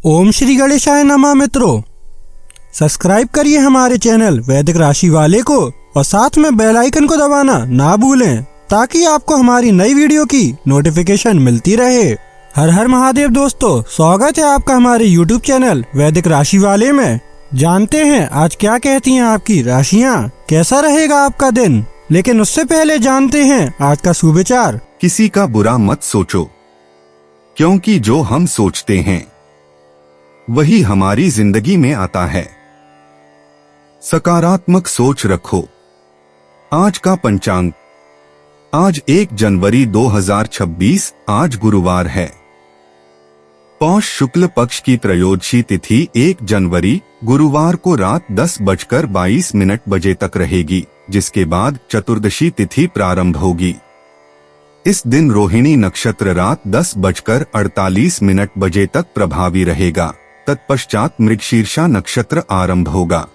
ओम श्री गणेशाय नमः। मित्रों, सब्सक्राइब करिए हमारे चैनल वैदिक राशि वाले को और साथ में बेल आइकन को दबाना ना भूलें ताकि आपको हमारी नई वीडियो की नोटिफिकेशन मिलती रहे। हर हर महादेव दोस्तों, स्वागत है आपका हमारे YouTube चैनल वैदिक राशि वाले में। जानते हैं आज क्या कहती हैं आपकी राशियां, कैसा रहेगा आपका दिन। लेकिन उससे पहले जानते हैं आज का सुविचार। किसी का बुरा मत सोचो, क्योंकि जो हम सोचते हैं वही हमारी जिंदगी में आता है। सकारात्मक सोच रखो। आज का पंचांग, आज 1 जनवरी 2026, आज गुरुवार है। पौष शुक्ल पक्ष की त्रयोदशी तिथि 1 जनवरी गुरुवार को रात 10:22 बजे तक रहेगी, जिसके बाद चतुर्दशी तिथि प्रारंभ होगी। इस दिन रोहिणी नक्षत्र रात 10:48 बजे तक प्रभावी रहेगा। तत्पश्चात मृगशीर्षा नक्षत्र आरंभ होगा।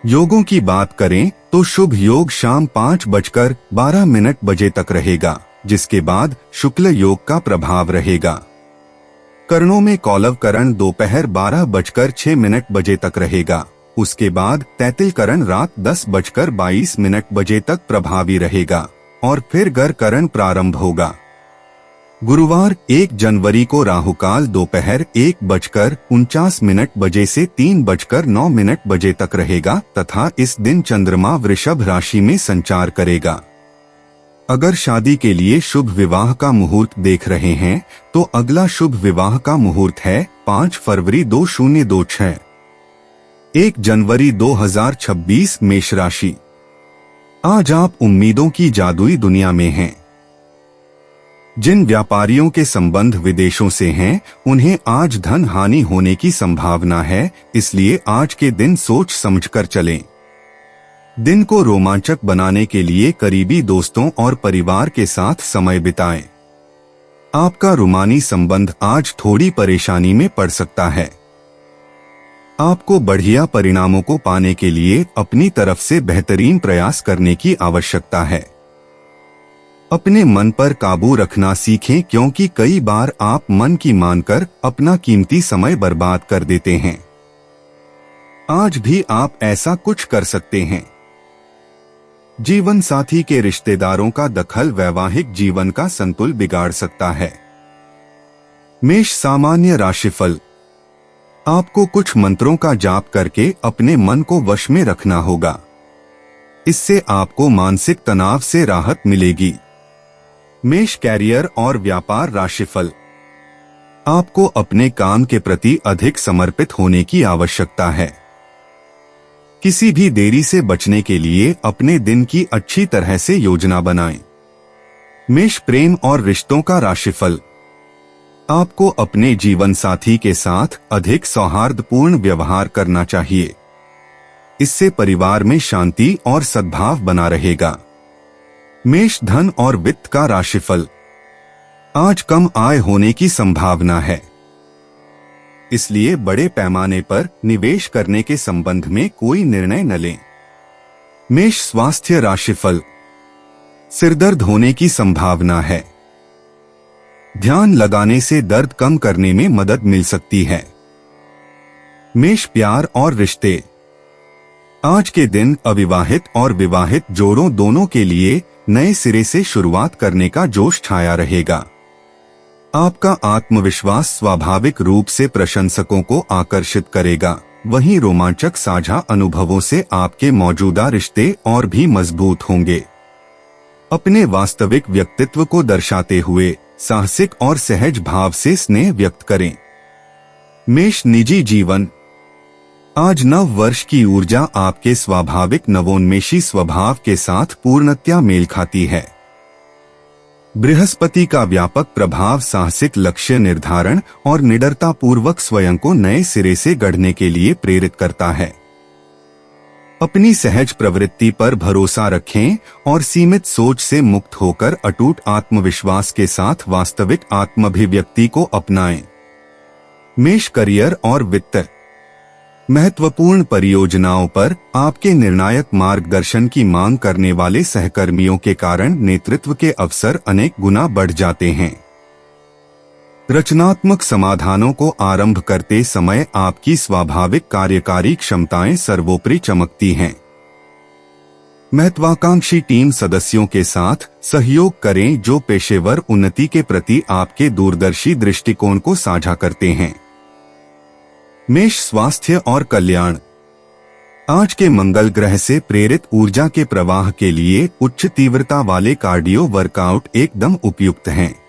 योगों की बात करें तो शुभ योग शाम 5:12 बजे तक रहेगा, जिसके बाद शुक्ल योग का प्रभाव रहेगा। करणों में कौलव करण दोपहर 12:06 बजे तक रहेगा। उसके बाद तैतिल करण रात 10:22 बजे तक प्रभावी रहेगा और फिर गर करण प्रारंभ होगा। गुरुवार 1 जनवरी को राहुकाल दोपहर 1:49 बजे से 3:09 बजे तक रहेगा तथा इस दिन चंद्रमा वृषभ राशि में संचार करेगा। अगर शादी के लिए शुभ विवाह का मुहूर्त देख रहे हैं तो अगला शुभ विवाह का मुहूर्त है 5 फरवरी 2026। 1 जनवरी 2026 मेष राशि। आज आप उम्मीदों की जादुई दुनिया में हैं। जिन व्यापारियों के संबंध विदेशों से हैं, उन्हें आज धन हानि होने की संभावना है, इसलिए आज के दिन सोच समझकर चलें। दिन को रोमांचक बनाने के लिए करीबी दोस्तों और परिवार के साथ समय बिताएं। आपका रूमानी संबंध आज थोड़ी परेशानी में पड़ सकता है। आपको बढ़िया परिणामों को पाने के लिए अपनी तरफ से बेहतरीन प्रयास करने की आवश्यकता है। अपने मन पर काबू रखना सीखें, क्योंकि कई बार आप मन की मानकर अपना कीमती समय बर्बाद कर देते हैं। आज भी आप ऐसा कुछ कर सकते हैं। जीवन साथी के रिश्तेदारों का दखल वैवाहिक जीवन का संतुलन बिगाड़ सकता है। मेष सामान्य राशिफल। आपको कुछ मंत्रों का जाप करके अपने मन को वश में रखना होगा। इससे आपको मानसिक तनाव से राहत मिलेगी। मेष कैरियर और व्यापार राशिफल। आपको अपने काम के प्रति अधिक समर्पित होने की आवश्यकता है। किसी भी देरी से बचने के लिए अपने दिन की अच्छी तरह से योजना बनाएं। मेष प्रेम और रिश्तों का राशिफल। आपको अपने जीवन साथी के साथ अधिक सौहार्दपूर्ण व्यवहार करना चाहिए। इससे परिवार में शांति और सद्भाव बना रहेगा। मेष धन और वित्त का राशिफल। आज कम आय होने की संभावना है, इसलिए बड़े पैमाने पर निवेश करने के संबंध में कोई निर्णय न लें। मेष स्वास्थ्य राशिफल। सिरदर्द होने की संभावना है। ध्यान लगाने से दर्द कम करने में मदद मिल सकती है। मेष प्यार और रिश्ते। आज के दिन अविवाहित और विवाहित जोड़ों दोनों के लिए नए सिरे से शुरुआत करने का जोश छाया रहेगा। आपका आत्मविश्वास स्वाभाविक रूप से प्रशंसकों को आकर्षित करेगा। वहीं रोमांचक साझा अनुभवों से आपके मौजूदा रिश्ते और भी मजबूत होंगे। अपने वास्तविक व्यक्तित्व को दर्शाते हुए साहसिक और सहज भाव से स्नेह व्यक्त करें। मेष निजी जीवन। आज नव वर्ष की ऊर्जा आपके स्वाभाविक नवोन्मेषी स्वभाव के साथ पूर्णतया मेल खाती है। बृहस्पति का व्यापक प्रभाव साहसिक लक्ष्य निर्धारण और निडरता पूर्वक स्वयं को नए सिरे से गढ़ने के लिए प्रेरित करता है। अपनी सहज प्रवृत्ति पर भरोसा रखें और सीमित सोच से मुक्त होकर अटूट आत्मविश्वास के साथ वास्तविक आत्माभिव्यक्ति को अपनाएं। मेष करियर और वित्त। महत्वपूर्ण परियोजनाओं पर आपके निर्णायक मार्गदर्शन की मांग करने वाले सहकर्मियों के कारण नेतृत्व के अवसर अनेक गुना बढ़ जाते हैं। रचनात्मक समाधानों को आरंभ करते समय आपकी स्वाभाविक कार्यकारी क्षमताएं सर्वोपरि चमकती हैं। महत्वाकांक्षी टीम सदस्यों के साथ सहयोग करें जो पेशेवर उन्नति के प्रति आपके दूरदर्शी दृष्टिकोण को साझा करते हैं। मेष, स्वास्थ्य और कल्याण। आज के मंगल ग्रह से प्रेरित ऊर्जा के प्रवाह के लिए उच्च तीव्रता वाले कार्डियो वर्कआउट एकदम उपयुक्त हैं।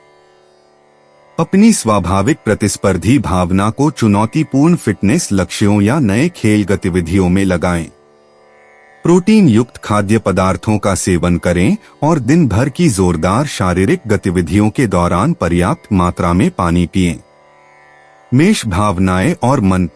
अपनी स्वाभाविक प्रतिस्पर्धी भावना को चुनौतीपूर्ण फिटनेस लक्ष्यों या नए खेल गतिविधियों में लगाएं। प्रोटीन युक्त खाद्य पदार्थों का सेवन करें और दिन भर की जोरदार शारीरिक गतिविधियों के दौरान पर्याप्त मात्रा में पानी पिएं। मेष, भावनाएं और मन।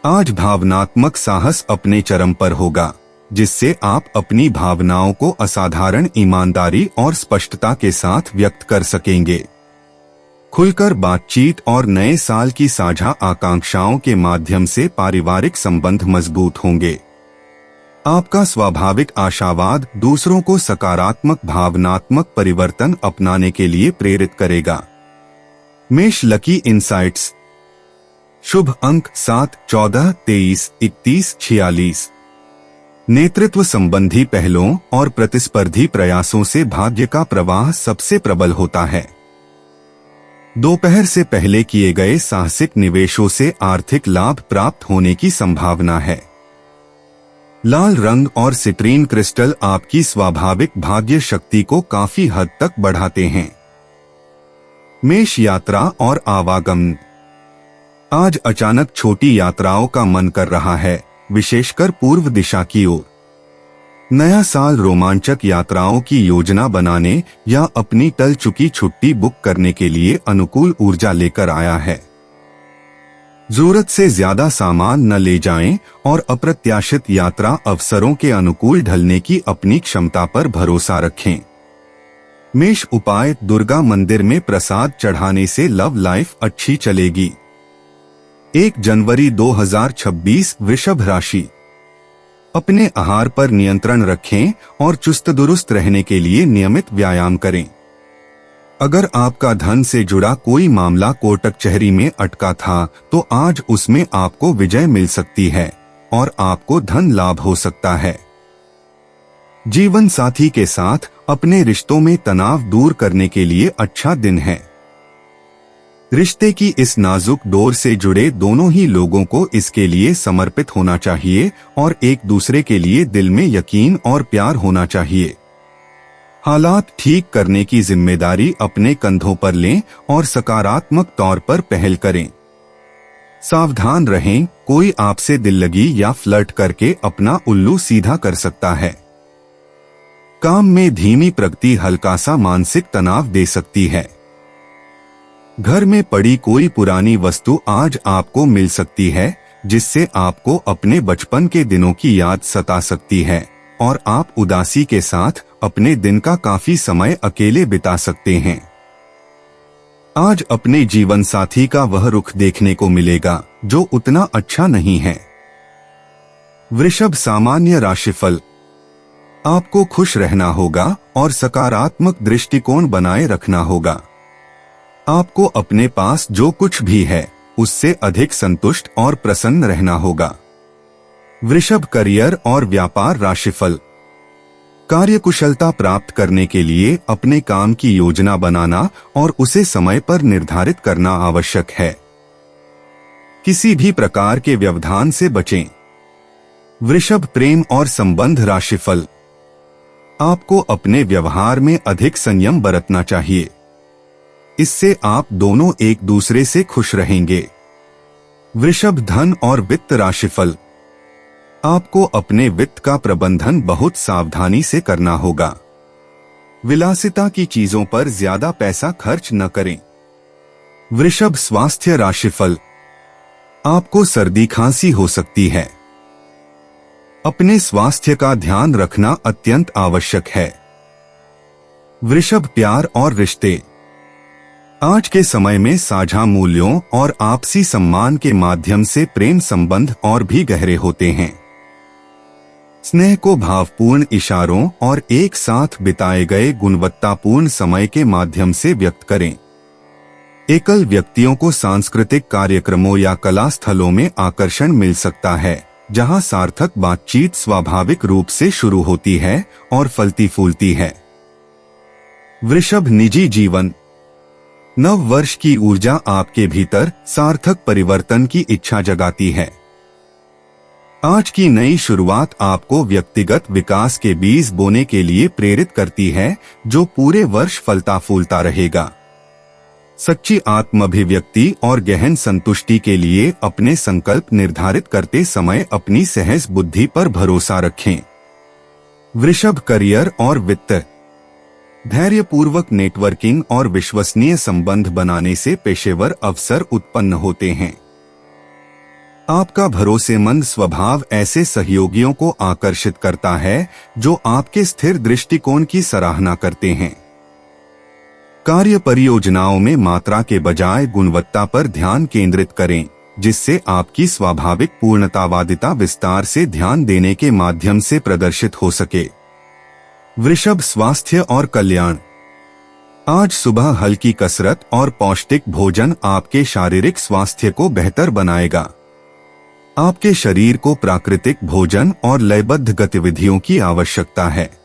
आज भावनात्मक साहस अपने चरम पर होगा, जिससे आप अपनी भावनाओं को असाधारण ईमानदारी और स्पष्टता के साथ व्यक्त कर सकेंगे। खुलकर बातचीत और नए साल की साझा आकांक्षाओं के माध्यम से पारिवारिक संबंध मजबूत होंगे। आपका स्वाभाविक आशावाद दूसरों को सकारात्मक भावनात्मक परिवर्तन अपनाने के लिए प्रेरित करेगा। मेष, लकी इनसाइट्स। शुभ अंक 7, 14, 23, 31, 46। नेतृत्व संबंधी पहलों और प्रतिस्पर्धी प्रयासों से भाग्य का प्रवाह सबसे प्रबल होता है। दोपहर से पहले किए गए साहसिक निवेशों से आर्थिक लाभ प्राप्त होने की संभावना है। लाल रंग और सिट्रीन क्रिस्टल आपकी स्वाभाविक भाग्य शक्ति को काफी हद तक बढ़ाते हैं। मेष, यात्रा और आवागमन। आज अचानक छोटी यात्राओं का मन कर रहा है, विशेषकर पूर्व दिशा की ओर। नया साल रोमांचक यात्राओं की योजना बनाने या अपनी टल चुकी छुट्टी बुक करने के लिए अनुकूल ऊर्जा लेकर आया है। जरूरत से ज्यादा सामान न ले जाएं और अप्रत्याशित यात्रा अवसरों के अनुकूल ढलने की अपनी क्षमता पर भरोसा रखें। मेष, उपाय। दुर्गा मंदिर में प्रसाद चढ़ाने से लव लाइफ अच्छी चलेगी। 1 जनवरी 2026, वृषभ राशि। अपने आहार पर नियंत्रण रखें और चुस्त दुरुस्त रहने के लिए नियमित व्यायाम करें। अगर आपका धन से जुड़ा कोई मामला कोर्ट कचहरी में अटका था, तो आज उसमें आपको विजय मिल सकती है और आपको धन लाभ हो सकता है। जीवन साथी के साथ अपने रिश्तों में तनाव दूर करने के लिए अच्छा दिन है। रिश्ते की इस नाजुक डोर से जुड़े दोनों ही लोगों को इसके लिए समर्पित होना चाहिए और एक दूसरे के लिए दिल में यकीन और प्यार होना चाहिए। हालात ठीक करने की जिम्मेदारी अपने कंधों पर लें और सकारात्मक तौर पर पहल करें। सावधान रहें, कोई आपसे दिल लगी या फ्लर्ट करके अपना उल्लू सीधा कर सकता है। काम में धीमी प्रगति हल्का सा मानसिक तनाव दे सकती है। घर में पड़ी कोई पुरानी वस्तु आज आपको मिल सकती है, जिससे आपको अपने बचपन के दिनों की याद सता सकती है और आप उदासी के साथ अपने दिन का काफी समय अकेले बिता सकते हैं। आज अपने जीवन साथी का वह रुख देखने को मिलेगा जो उतना अच्छा नहीं है। वृषभ, सामान्य राशिफल। आपको खुश रहना होगा और सकारात्मक दृष्टिकोण बनाए रखना होगा। आपको अपने पास जो कुछ भी है उससे अधिक संतुष्ट और प्रसन्न रहना होगा। वृषभ, करियर और व्यापार राशिफल। कार्यकुशलता प्राप्त करने के लिए अपने काम की योजना बनाना और उसे समय पर निर्धारित करना आवश्यक है। किसी भी प्रकार के व्यवधान से बचें। वृषभ, प्रेम और संबंध राशिफल। आपको अपने व्यवहार में अधिक संयम बरतना चाहिए। इससे आप दोनों एक दूसरे से खुश रहेंगे। वृषभ, धन और वित्त राशिफल। आपको अपने वित्त का प्रबंधन बहुत सावधानी से करना होगा। विलासिता की चीजों पर ज्यादा पैसा खर्च न करें। वृषभ, स्वास्थ्य राशिफल। आपको सर्दी खांसी हो सकती है। अपने स्वास्थ्य का ध्यान रखना अत्यंत आवश्यक है। वृषभ, प्यार और रिश्ते। आज के समय में साझा मूल्यों और आपसी सम्मान के माध्यम से प्रेम संबंध और भी गहरे होते हैं। स्नेह को भावपूर्ण इशारों और एक साथ बिताए गए गुणवत्तापूर्ण समय के माध्यम से व्यक्त करें। एकल व्यक्तियों को सांस्कृतिक कार्यक्रमों या कला स्थलों में आकर्षण मिल सकता है, जहां सार्थक बातचीत स्वाभाविक रूप से शुरू होती है और फलती फूलती है। वृषभ निजी जीवन। नव वर्ष की ऊर्जा आपके भीतर सार्थक परिवर्तन की इच्छा जगाती है। आज की नई शुरुआत आपको व्यक्तिगत विकास के बीज बोने के लिए प्रेरित करती है, जो पूरे वर्ष फलता फूलता रहेगा। सच्ची आत्माभिव्यक्ति और गहन संतुष्टि के लिए अपने संकल्प निर्धारित करते समय अपनी सहज बुद्धि पर भरोसा रखें। वृषभ करियर और वित्त। धैर्यपूर्वक नेटवर्किंग और विश्वसनीय संबंध बनाने से पेशेवर अवसर उत्पन्न होते हैं। आपका भरोसेमंद स्वभाव ऐसे सहयोगियों को आकर्षित करता है जो आपके स्थिर दृष्टिकोण की सराहना करते हैं। कार्य परियोजनाओं में मात्रा के बजाय गुणवत्ता पर ध्यान केंद्रित करें, जिससे आपकी स्वाभाविक पूर्णतावादिता विस्तार से ध्यान देने के माध्यम से प्रदर्शित हो सके। वृषभ स्वास्थ्य और कल्याण। आज सुबह हल्की कसरत और पौष्टिक भोजन आपके शारीरिक स्वास्थ्य को बेहतर बनाएगा। आपके शरीर को प्राकृतिक भोजन और लयबद्ध गतिविधियों की आवश्यकता है।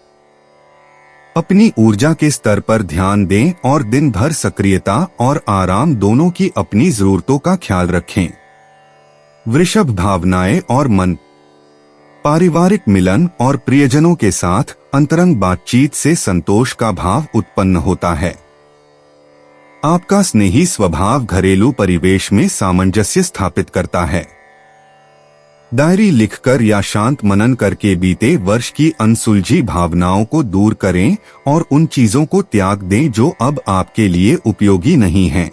अपनी ऊर्जा के स्तर पर ध्यान दें और दिन भर सक्रियता और आराम दोनों की अपनी जरूरतों का ख्याल रखें। वृषभ भावनाएं और मन। पारिवारिक मिलन और प्रियजनों के साथ अंतरंग बातचीत से संतोष का भाव उत्पन्न होता है। आपका स्नेही स्वभाव घरेलू परिवेश में सामंजस्य स्थापित करता है। डायरी लिखकर या शांत मनन करके बीते वर्ष की अनसुलझी भावनाओं को दूर करें और उन चीजों को त्याग दें जो अब आपके लिए उपयोगी नहीं हैं।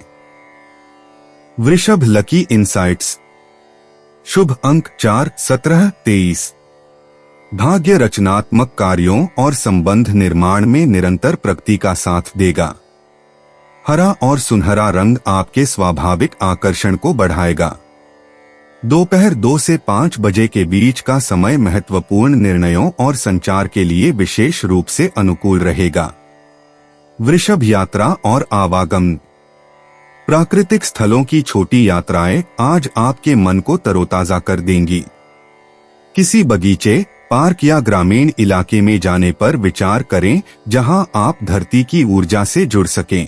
वृषभ लकी इंसाइट्स। शुभ अंक 4, 17, 23। भाग्य रचनात्मक कार्यों और संबंध निर्माण में निरंतर प्रगति का साथ देगा। हरा और सुनहरा रंग आपके स्वाभाविक आकर्षण को बढ़ाएगा। दोपहर 2 से 5 बजे के बीच का समय महत्वपूर्ण निर्णयों और संचार के लिए विशेष रूप से अनुकूल रहेगा। वृषभ यात्रा और आवागमन। प्राकृतिक स्थलों की छोटी यात्राएं आज आपके मन को तरोताजा कर देंगी। किसी बगीचे, पार्क या ग्रामीण इलाके में जाने पर विचार करें, जहां आप धरती की ऊर्जा से जुड़ सकें।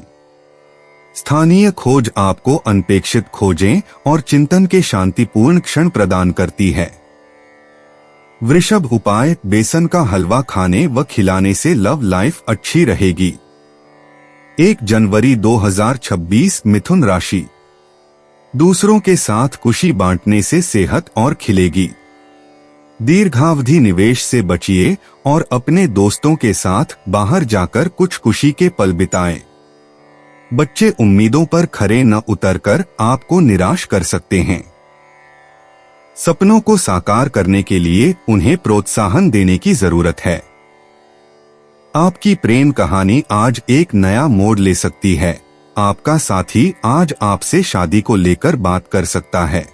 स्थानीय खोज आपको अनपेक्षित खोजें और चिंतन के शांतिपूर्ण क्षण प्रदान करती है। वृषभ उपाय। बेसन का हलवा खाने व खिलाने से लव लाइफ अच्छी रहेगी। 1 जनवरी 2026 मिथुन राशि। दूसरों के साथ खुशी बांटने से सेहत और खिलेगी। दीर्घावधि निवेश से बचिए और अपने दोस्तों के साथ बाहर जाकर कुछ खुशी के पल बिताएं। बच्चे उम्मीदों पर खरे न उतरकर आपको निराश कर सकते हैं। सपनों को साकार करने के लिए उन्हें प्रोत्साहन देने की जरूरत है। आपकी प्रेम कहानी आज एक नया मोड़ ले सकती है। आपका साथी आज आपसे शादी को लेकर बात कर सकता है।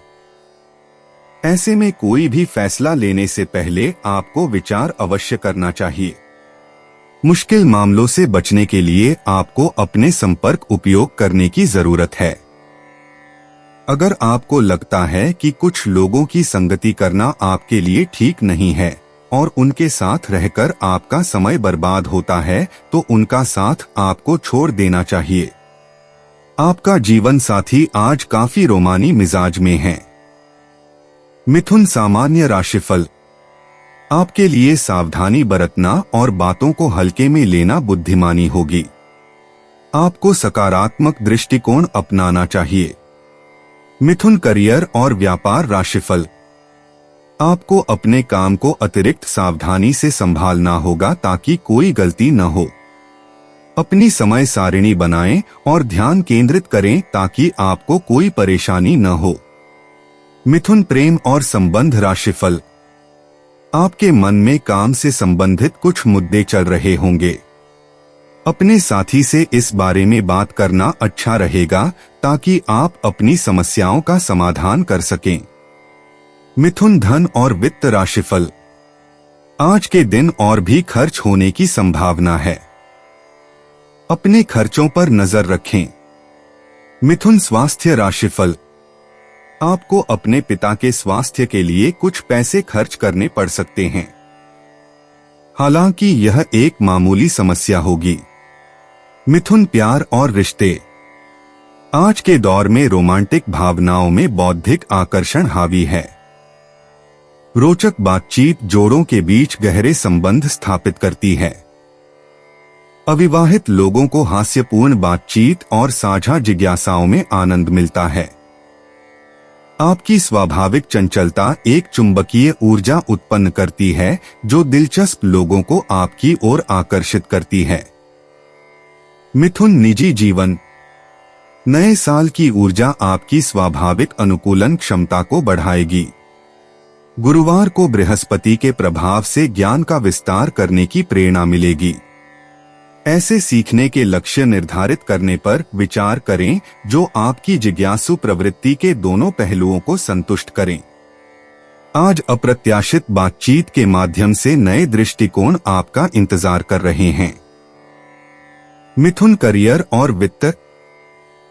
ऐसे में कोई भी फैसला लेने से पहले आपको विचार अवश्य करना चाहिए। मुश्किल मामलों से बचने के लिए आपको अपने संपर्क उपयोग करने की जरूरत है। अगर आपको लगता है कि कुछ लोगों की संगति करना आपके लिए ठीक नहीं है और उनके साथ रहकर आपका समय बर्बाद होता है, तो उनका साथ आपको छोड़ देना चाहिए। आपका जीवन साथी आज काफी रोमानी मिजाज में है। मिथुन सामान्य राशिफल। आपके लिए सावधानी बरतना और बातों को हल्के में लेना बुद्धिमानी होगी। आपको सकारात्मक दृष्टिकोण अपनाना चाहिए। मिथुन करियर और व्यापार राशिफल। आपको अपने काम को अतिरिक्त सावधानी से संभालना होगा ताकि कोई गलती न हो। अपनी समय सारिणी बनाएं और ध्यान केंद्रित करें ताकि आपको कोई परेशानी न हो। मिथुन प्रेम और संबंध राशिफल। आपके मन में काम से संबंधित कुछ मुद्दे चल रहे होंगे। अपने साथी से इस बारे में बात करना अच्छा रहेगा ताकि आप अपनी समस्याओं का समाधान कर सकें। मिथुन धन और वित्त राशिफल। आज के दिन और भी खर्च होने की संभावना है। अपने खर्चों पर नजर रखें। मिथुन स्वास्थ्य राशिफल। आपको अपने पिता के स्वास्थ्य के लिए कुछ पैसे खर्च करने पड़ सकते हैं। हालांकि यह एक मामूली समस्या होगी। मिथुन प्यार और रिश्ते। आज के दौर में रोमांटिक भावनाओं में बौद्धिक आकर्षण हावी है। रोचक बातचीत जोड़ों के बीच गहरे संबंध स्थापित करती है। अविवाहित लोगों को हास्यपूर्ण बातचीत और साझा जिज्ञासाओं में आनंद मिलता है। आपकी स्वाभाविक चंचलता एक चुंबकीय ऊर्जा उत्पन्न करती है जो दिलचस्प लोगों को आपकी ओर आकर्षित करती है। मिथुन निजी जीवन। नए साल की ऊर्जा आपकी स्वाभाविक अनुकूलन क्षमता को बढ़ाएगी। गुरुवार को बृहस्पति के प्रभाव से ज्ञान का विस्तार करने की प्रेरणा मिलेगी। ऐसे सीखने के लक्ष्य निर्धारित करने पर विचार करें जो आपकी जिज्ञासु प्रवृत्ति के दोनों पहलुओं को संतुष्ट करें। आज अप्रत्याशित बातचीत के माध्यम से नए दृष्टिकोण आपका इंतजार कर रहे हैं। मिथुन करियर और वित्त।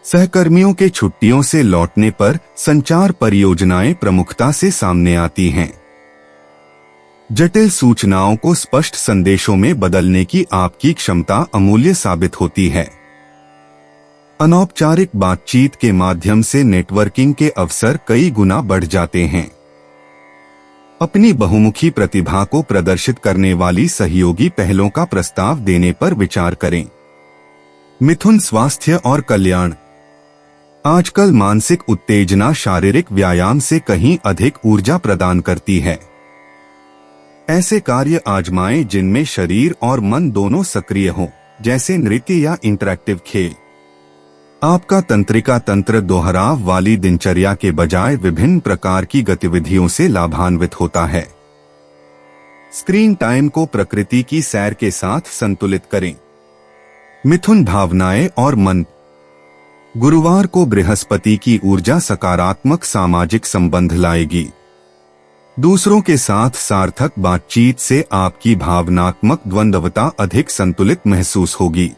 सहकर्मियों के छुट्टियों से लौटने पर संचार परियोजनाएं प्रमुखता से सामने आती हैं। जटिल सूचनाओं को स्पष्ट संदेशों में बदलने की आपकी क्षमता अमूल्य साबित होती है। अनौपचारिक बातचीत के माध्यम से नेटवर्किंग के अवसर कई गुना बढ़ जाते हैं। अपनी बहुमुखी प्रतिभा को प्रदर्शित करने वाली सहयोगी पहलों का प्रस्ताव देने पर विचार करें। मिथुन स्वास्थ्य और कल्याण। आजकल मानसिक उत्तेजना शारीरिक व्यायाम से कहीं अधिक ऊर्जा प्रदान करती है। ऐसे कार्य आजमाएं जिनमें शरीर और मन दोनों सक्रिय हों, जैसे नृत्य या इंटरैक्टिव खेल। आपका तंत्रिका तंत्र दोहराव वाली दिनचर्या के बजाय विभिन्न प्रकार की गतिविधियों से लाभान्वित होता है। स्क्रीन टाइम को प्रकृति की सैर के साथ संतुलित करें। मिथुन भावनाएं और मन। गुरुवार को बृहस्पति की ऊर्जा सकारात्मक सामाजिक संबंध लाएगी। दूसरों के साथ सार्थक बातचीत से आपकी भावनात्मक द्वंद्वता अधिक संतुलित महसूस होगी।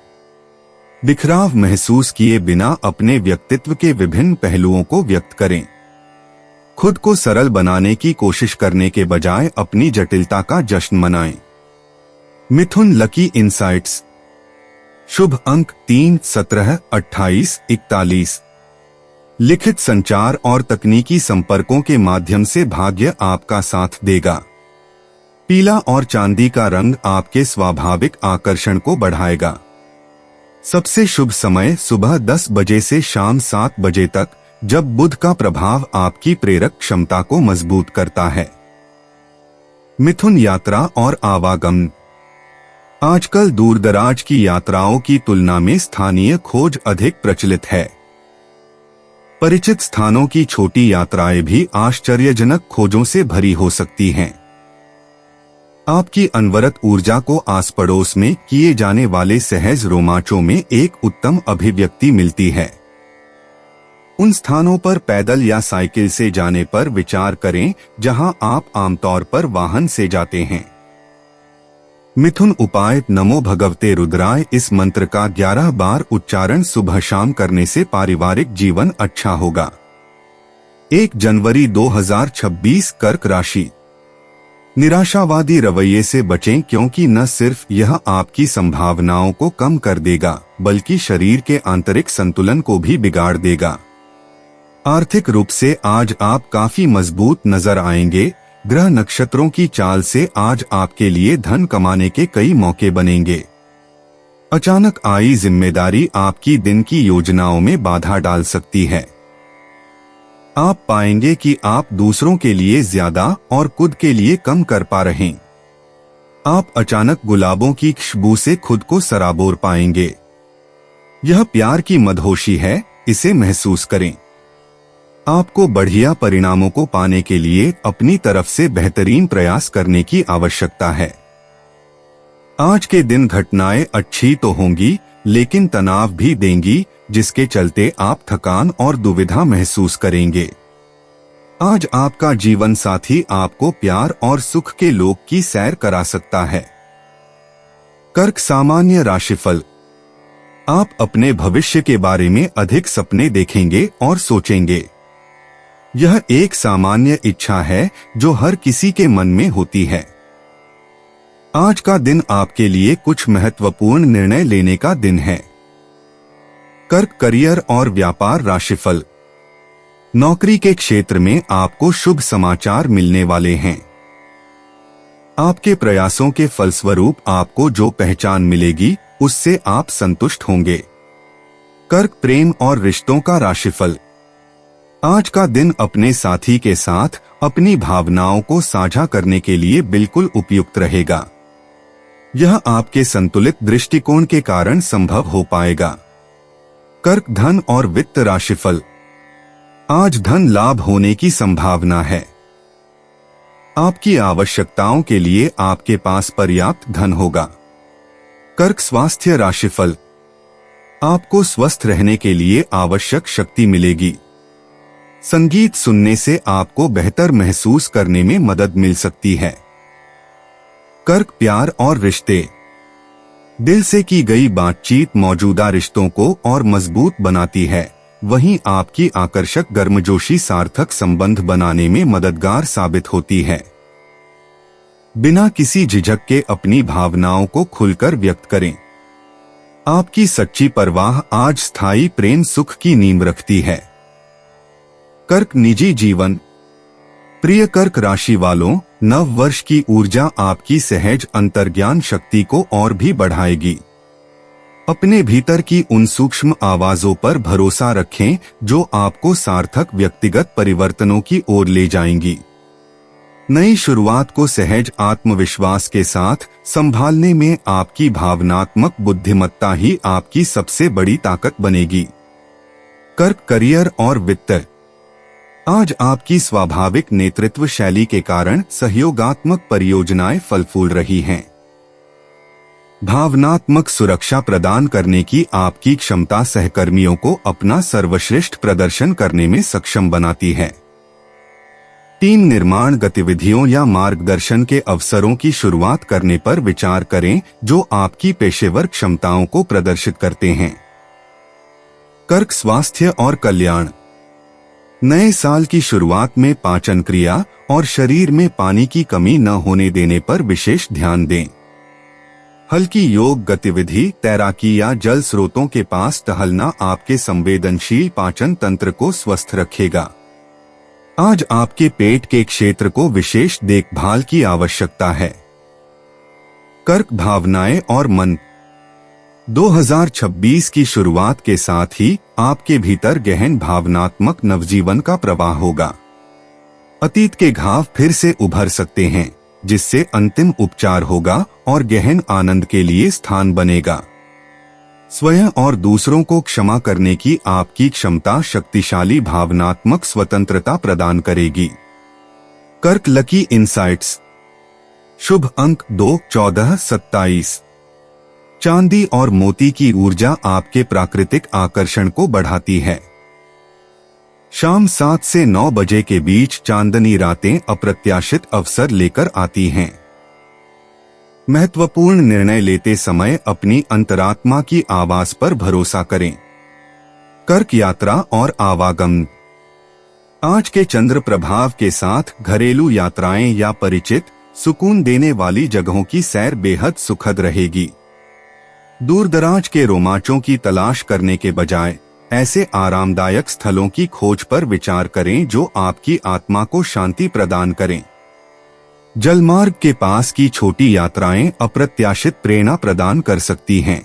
बिखराव महसूस किए बिना अपने व्यक्तित्व के विभिन्न पहलुओं को व्यक्त करें। खुद को सरल बनाने की कोशिश करने के बजाय अपनी जटिलता का जश्न मनाएं। मिथुन लकी इंसाइट्स। शुभ अंक 3, 17, 28, 41। लिखित संचार और तकनीकी संपर्कों के माध्यम से भाग्य आपका साथ देगा। पीला और चांदी का रंग आपके स्वाभाविक आकर्षण को बढ़ाएगा। सबसे शुभ समय सुबह 10 बजे से शाम 7 बजे तक, जब बुध का प्रभाव आपकी प्रेरक क्षमता को मजबूत करता है। मिथुन यात्रा और आवागमन। आजकल दूरदराज की यात्राओं की तुलना में स्थानीय खोज अधिक प्रचलित है। परिचित स्थानों की छोटी यात्राएं भी आश्चर्यजनक खोजों से भरी हो सकती हैं। आपकी अनवरत ऊर्जा को आस पड़ोस में किए जाने वाले सहज रोमांचों में एक उत्तम अभिव्यक्ति मिलती है। उन स्थानों पर पैदल या साइकिल से जाने पर विचार करें जहां आप आमतौर पर वाहन से जाते हैं। मिथुन उपाय। नमो भगवते रुद्राय। इस मंत्र का 11 बार उच्चारण सुबह शाम करने से पारिवारिक जीवन अच्छा होगा। 1 जनवरी 2026 कर्क राशि। निराशावादी रवैये से बचें क्योंकि न सिर्फ यह आपकी संभावनाओं को कम कर देगा बल्कि शरीर के आंतरिक संतुलन को भी बिगाड़ देगा। आर्थिक रूप से आज आप काफी मजबूत नजर आएंगे। ग्रह नक्षत्रों की चाल से आज आपके लिए धन कमाने के कई मौके बनेंगे। अचानक आई जिम्मेदारी आपकी दिन की योजनाओं में बाधा डाल सकती है। आप पाएंगे कि आप दूसरों के लिए ज्यादा और खुद के लिए कम कर पा रहे हैं। आप अचानक गुलाबों की खुशबू से खुद को सराबोर पाएंगे। यह प्यार की मदहोशी है, इसे महसूस करें। आपको बढ़िया परिणामों को पाने के लिए अपनी तरफ से बेहतरीन प्रयास करने की आवश्यकता है। आज के दिन घटनाएं अच्छी तो होंगी लेकिन तनाव भी देंगी, जिसके चलते आप थकान और दुविधा महसूस करेंगे। आज आपका जीवन साथी आपको प्यार और सुख के लोक की सैर करा सकता है। कर्क सामान्य राशिफल। आप अपने भविष्य के बारे में अधिक सपने देखेंगे और सोचेंगे। यह एक सामान्य इच्छा है जो हर किसी के मन में होती है। आज का दिन आपके लिए कुछ महत्वपूर्ण निर्णय लेने का दिन है। कर्क, करियर और व्यापार राशिफल। नौकरी के क्षेत्र में आपको शुभ समाचार मिलने वाले हैं। आपके प्रयासों के फलस्वरूप आपको जो पहचान मिलेगी उससे आप संतुष्ट होंगे। कर्क, प्रेम और रिश्तों का राशिफल। आज का दिन अपने साथी के साथ अपनी भावनाओं को साझा करने के लिए बिल्कुल उपयुक्त रहेगा। यह आपके संतुलित दृष्टिकोण के कारण संभव हो पाएगा। कर्क, धन और वित्त राशिफल। आज धन लाभ होने की संभावना है। आपकी आवश्यकताओं के लिए आपके पास पर्याप्त धन होगा। कर्क, स्वास्थ्य राशिफल। आपको स्वस्थ रहने के लिए आवश्यक शक्ति मिलेगी। संगीत सुनने से आपको बेहतर महसूस करने में मदद मिल सकती है। कर्क, प्यार और रिश्ते। दिल से की गई बातचीत मौजूदा रिश्तों को और मजबूत बनाती है। वहीं आपकी आकर्षक गर्मजोशी सार्थक संबंध बनाने में मददगार साबित होती है। बिना किसी झिझक के अपनी भावनाओं को खुलकर व्यक्त करें। आपकी सच्ची परवाह आज स्थायी प्रेम सुख की नींव रखती है। कर्क, निजी जीवन। प्रिय कर्क राशि वालों, नव वर्ष की ऊर्जा आपकी सहज अंतर्ज्ञान शक्ति को और भी बढ़ाएगी। अपने भीतर की उन सूक्ष्म आवाजों पर भरोसा रखें जो आपको सार्थक व्यक्तिगत परिवर्तनों की ओर ले जाएंगी। नई शुरुआत को सहज आत्मविश्वास के साथ संभालने में आपकी भावनात्मक बुद्धिमत्ता ही आपकी सबसे बड़ी ताकत बनेगी। कर्क, करियर और वित्त। आज आपकी स्वाभाविक नेतृत्व शैली के कारण सहयोगात्मक परियोजनाएं फल फूल रही हैं। भावनात्मक सुरक्षा प्रदान करने की आपकी क्षमता सहकर्मियों को अपना सर्वश्रेष्ठ प्रदर्शन करने में सक्षम बनाती है। टीम निर्माण गतिविधियों या मार्गदर्शन के अवसरों की शुरुआत करने पर विचार करें जो आपकी पेशेवर क्षमताओं को प्रदर्शित करते हैं। कर्क, स्वास्थ्य और कल्याण। नए साल की शुरुआत में पाचन क्रिया और शरीर में पानी की कमी न होने देने पर विशेष ध्यान दें। हल्की योग गतिविधि, तैराकी या जल स्रोतों के पास टहलना आपके संवेदनशील पाचन तंत्र को स्वस्थ रखेगा। आज आपके पेट के क्षेत्र को विशेष देखभाल की आवश्यकता है। कर्क, भावनाएं और मन। 2026 की शुरुआत के साथ ही आपके भीतर गहन भावनात्मक नवजीवन का प्रवाह होगा। अतीत के घाव फिर से उभर सकते हैं, जिससे अंतिम उपचार होगा और गहन आनंद के लिए स्थान बनेगा। स्वयं और दूसरों को क्षमा करने की आपकी क्षमता शक्तिशाली भावनात्मक स्वतंत्रता प्रदान करेगी। कर्क, लकी इनसाइट्स। शुभ अंक 2, 14, 27। चांदी और मोती की ऊर्जा आपके प्राकृतिक आकर्षण को बढ़ाती है। शाम 7 से 9 बजे के बीच चांदनी रातें अप्रत्याशित अवसर लेकर आती हैं। महत्वपूर्ण निर्णय लेते समय अपनी अंतरात्मा की आवाज पर भरोसा करें। कर्क, यात्रा और आवागमन। आज के चंद्र प्रभाव के साथ घरेलू यात्राएं या परिचित सुकून देने वाली जगहों की सैर बेहद सुखद रहेगी। दूरदराज के रोमांचों की तलाश करने के बजाय ऐसे आरामदायक स्थलों की खोज पर विचार करें जो आपकी आत्मा को शांति प्रदान करें। जलमार्ग के पास की छोटी यात्राएं अप्रत्याशित प्रेरणा प्रदान कर सकती हैं।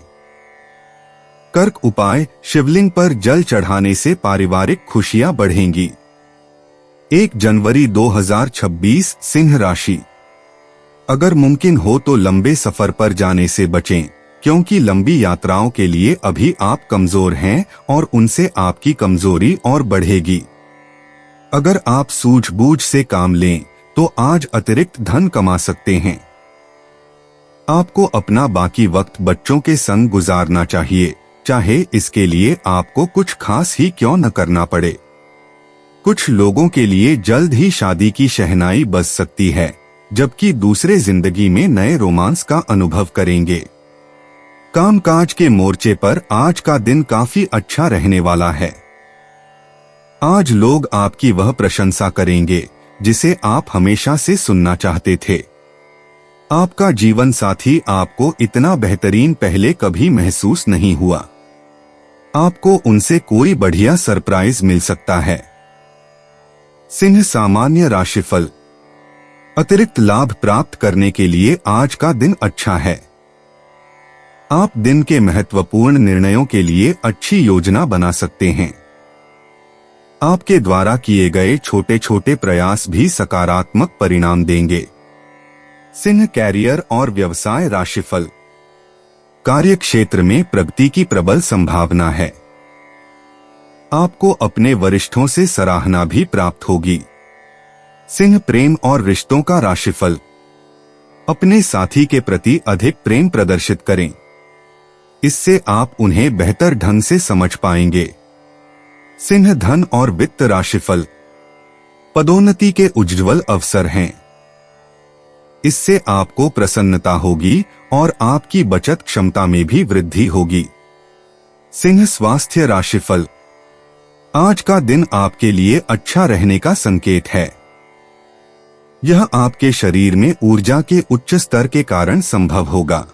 कर्क, उपाय। शिवलिंग पर जल चढ़ाने से पारिवारिक खुशियां बढ़ेंगी। 1 जनवरी 2026 सिंह राशि। अगर मुमकिन हो तो लंबे सफर पर जाने से बचें, क्योंकि लंबी यात्राओं के लिए अभी आप कमजोर हैं और उनसे आपकी कमजोरी और बढ़ेगी। अगर आप सूझबूझ से काम लें तो आज अतिरिक्त धन कमा सकते हैं। आपको अपना बाकी वक्त बच्चों के संग गुजारना चाहिए, चाहे इसके लिए आपको कुछ खास ही क्यों न करना पड़े। कुछ लोगों के लिए जल्द ही शादी की शहनाई बज सकती है, जबकि दूसरे जिंदगी में नए रोमांस का अनुभव करेंगे। कामकाज के मोर्चे पर आज का दिन काफी अच्छा रहने वाला है। आज लोग आपकी वह प्रशंसा करेंगे जिसे आप हमेशा से सुनना चाहते थे। आपका जीवन साथी आपको इतना बेहतरीन पहले कभी महसूस नहीं हुआ। आपको उनसे कोई बढ़िया सरप्राइज मिल सकता है। सिंह सामान्य राशिफल। अतिरिक्त लाभ प्राप्त करने के लिए आज का दिन अच्छा है। आप दिन के महत्वपूर्ण निर्णयों के लिए अच्छी योजना बना सकते हैं। आपके द्वारा किए गए छोटे छोटे प्रयास भी सकारात्मक परिणाम देंगे। सिंह कैरियर और व्यवसाय राशिफल। कार्य क्षेत्र में प्रगति की प्रबल संभावना है। आपको अपने वरिष्ठों से सराहना भी प्राप्त होगी। सिंह प्रेम और रिश्तों का राशिफल। अपने साथी के प्रति अधिक प्रेम प्रदर्शित करें। इससे आप उन्हें बेहतर ढंग से समझ पाएंगे। सिंह धन और वित्त राशिफल। पदोन्नति के उज्ज्वल अवसर हैं। इससे आपको प्रसन्नता होगी और आपकी बचत क्षमता में भी वृद्धि होगी। सिंह स्वास्थ्य राशिफल। आज का दिन आपके लिए अच्छा रहने का संकेत है। यह आपके शरीर में ऊर्जा के उच्च स्तर के कारण संभव होगा।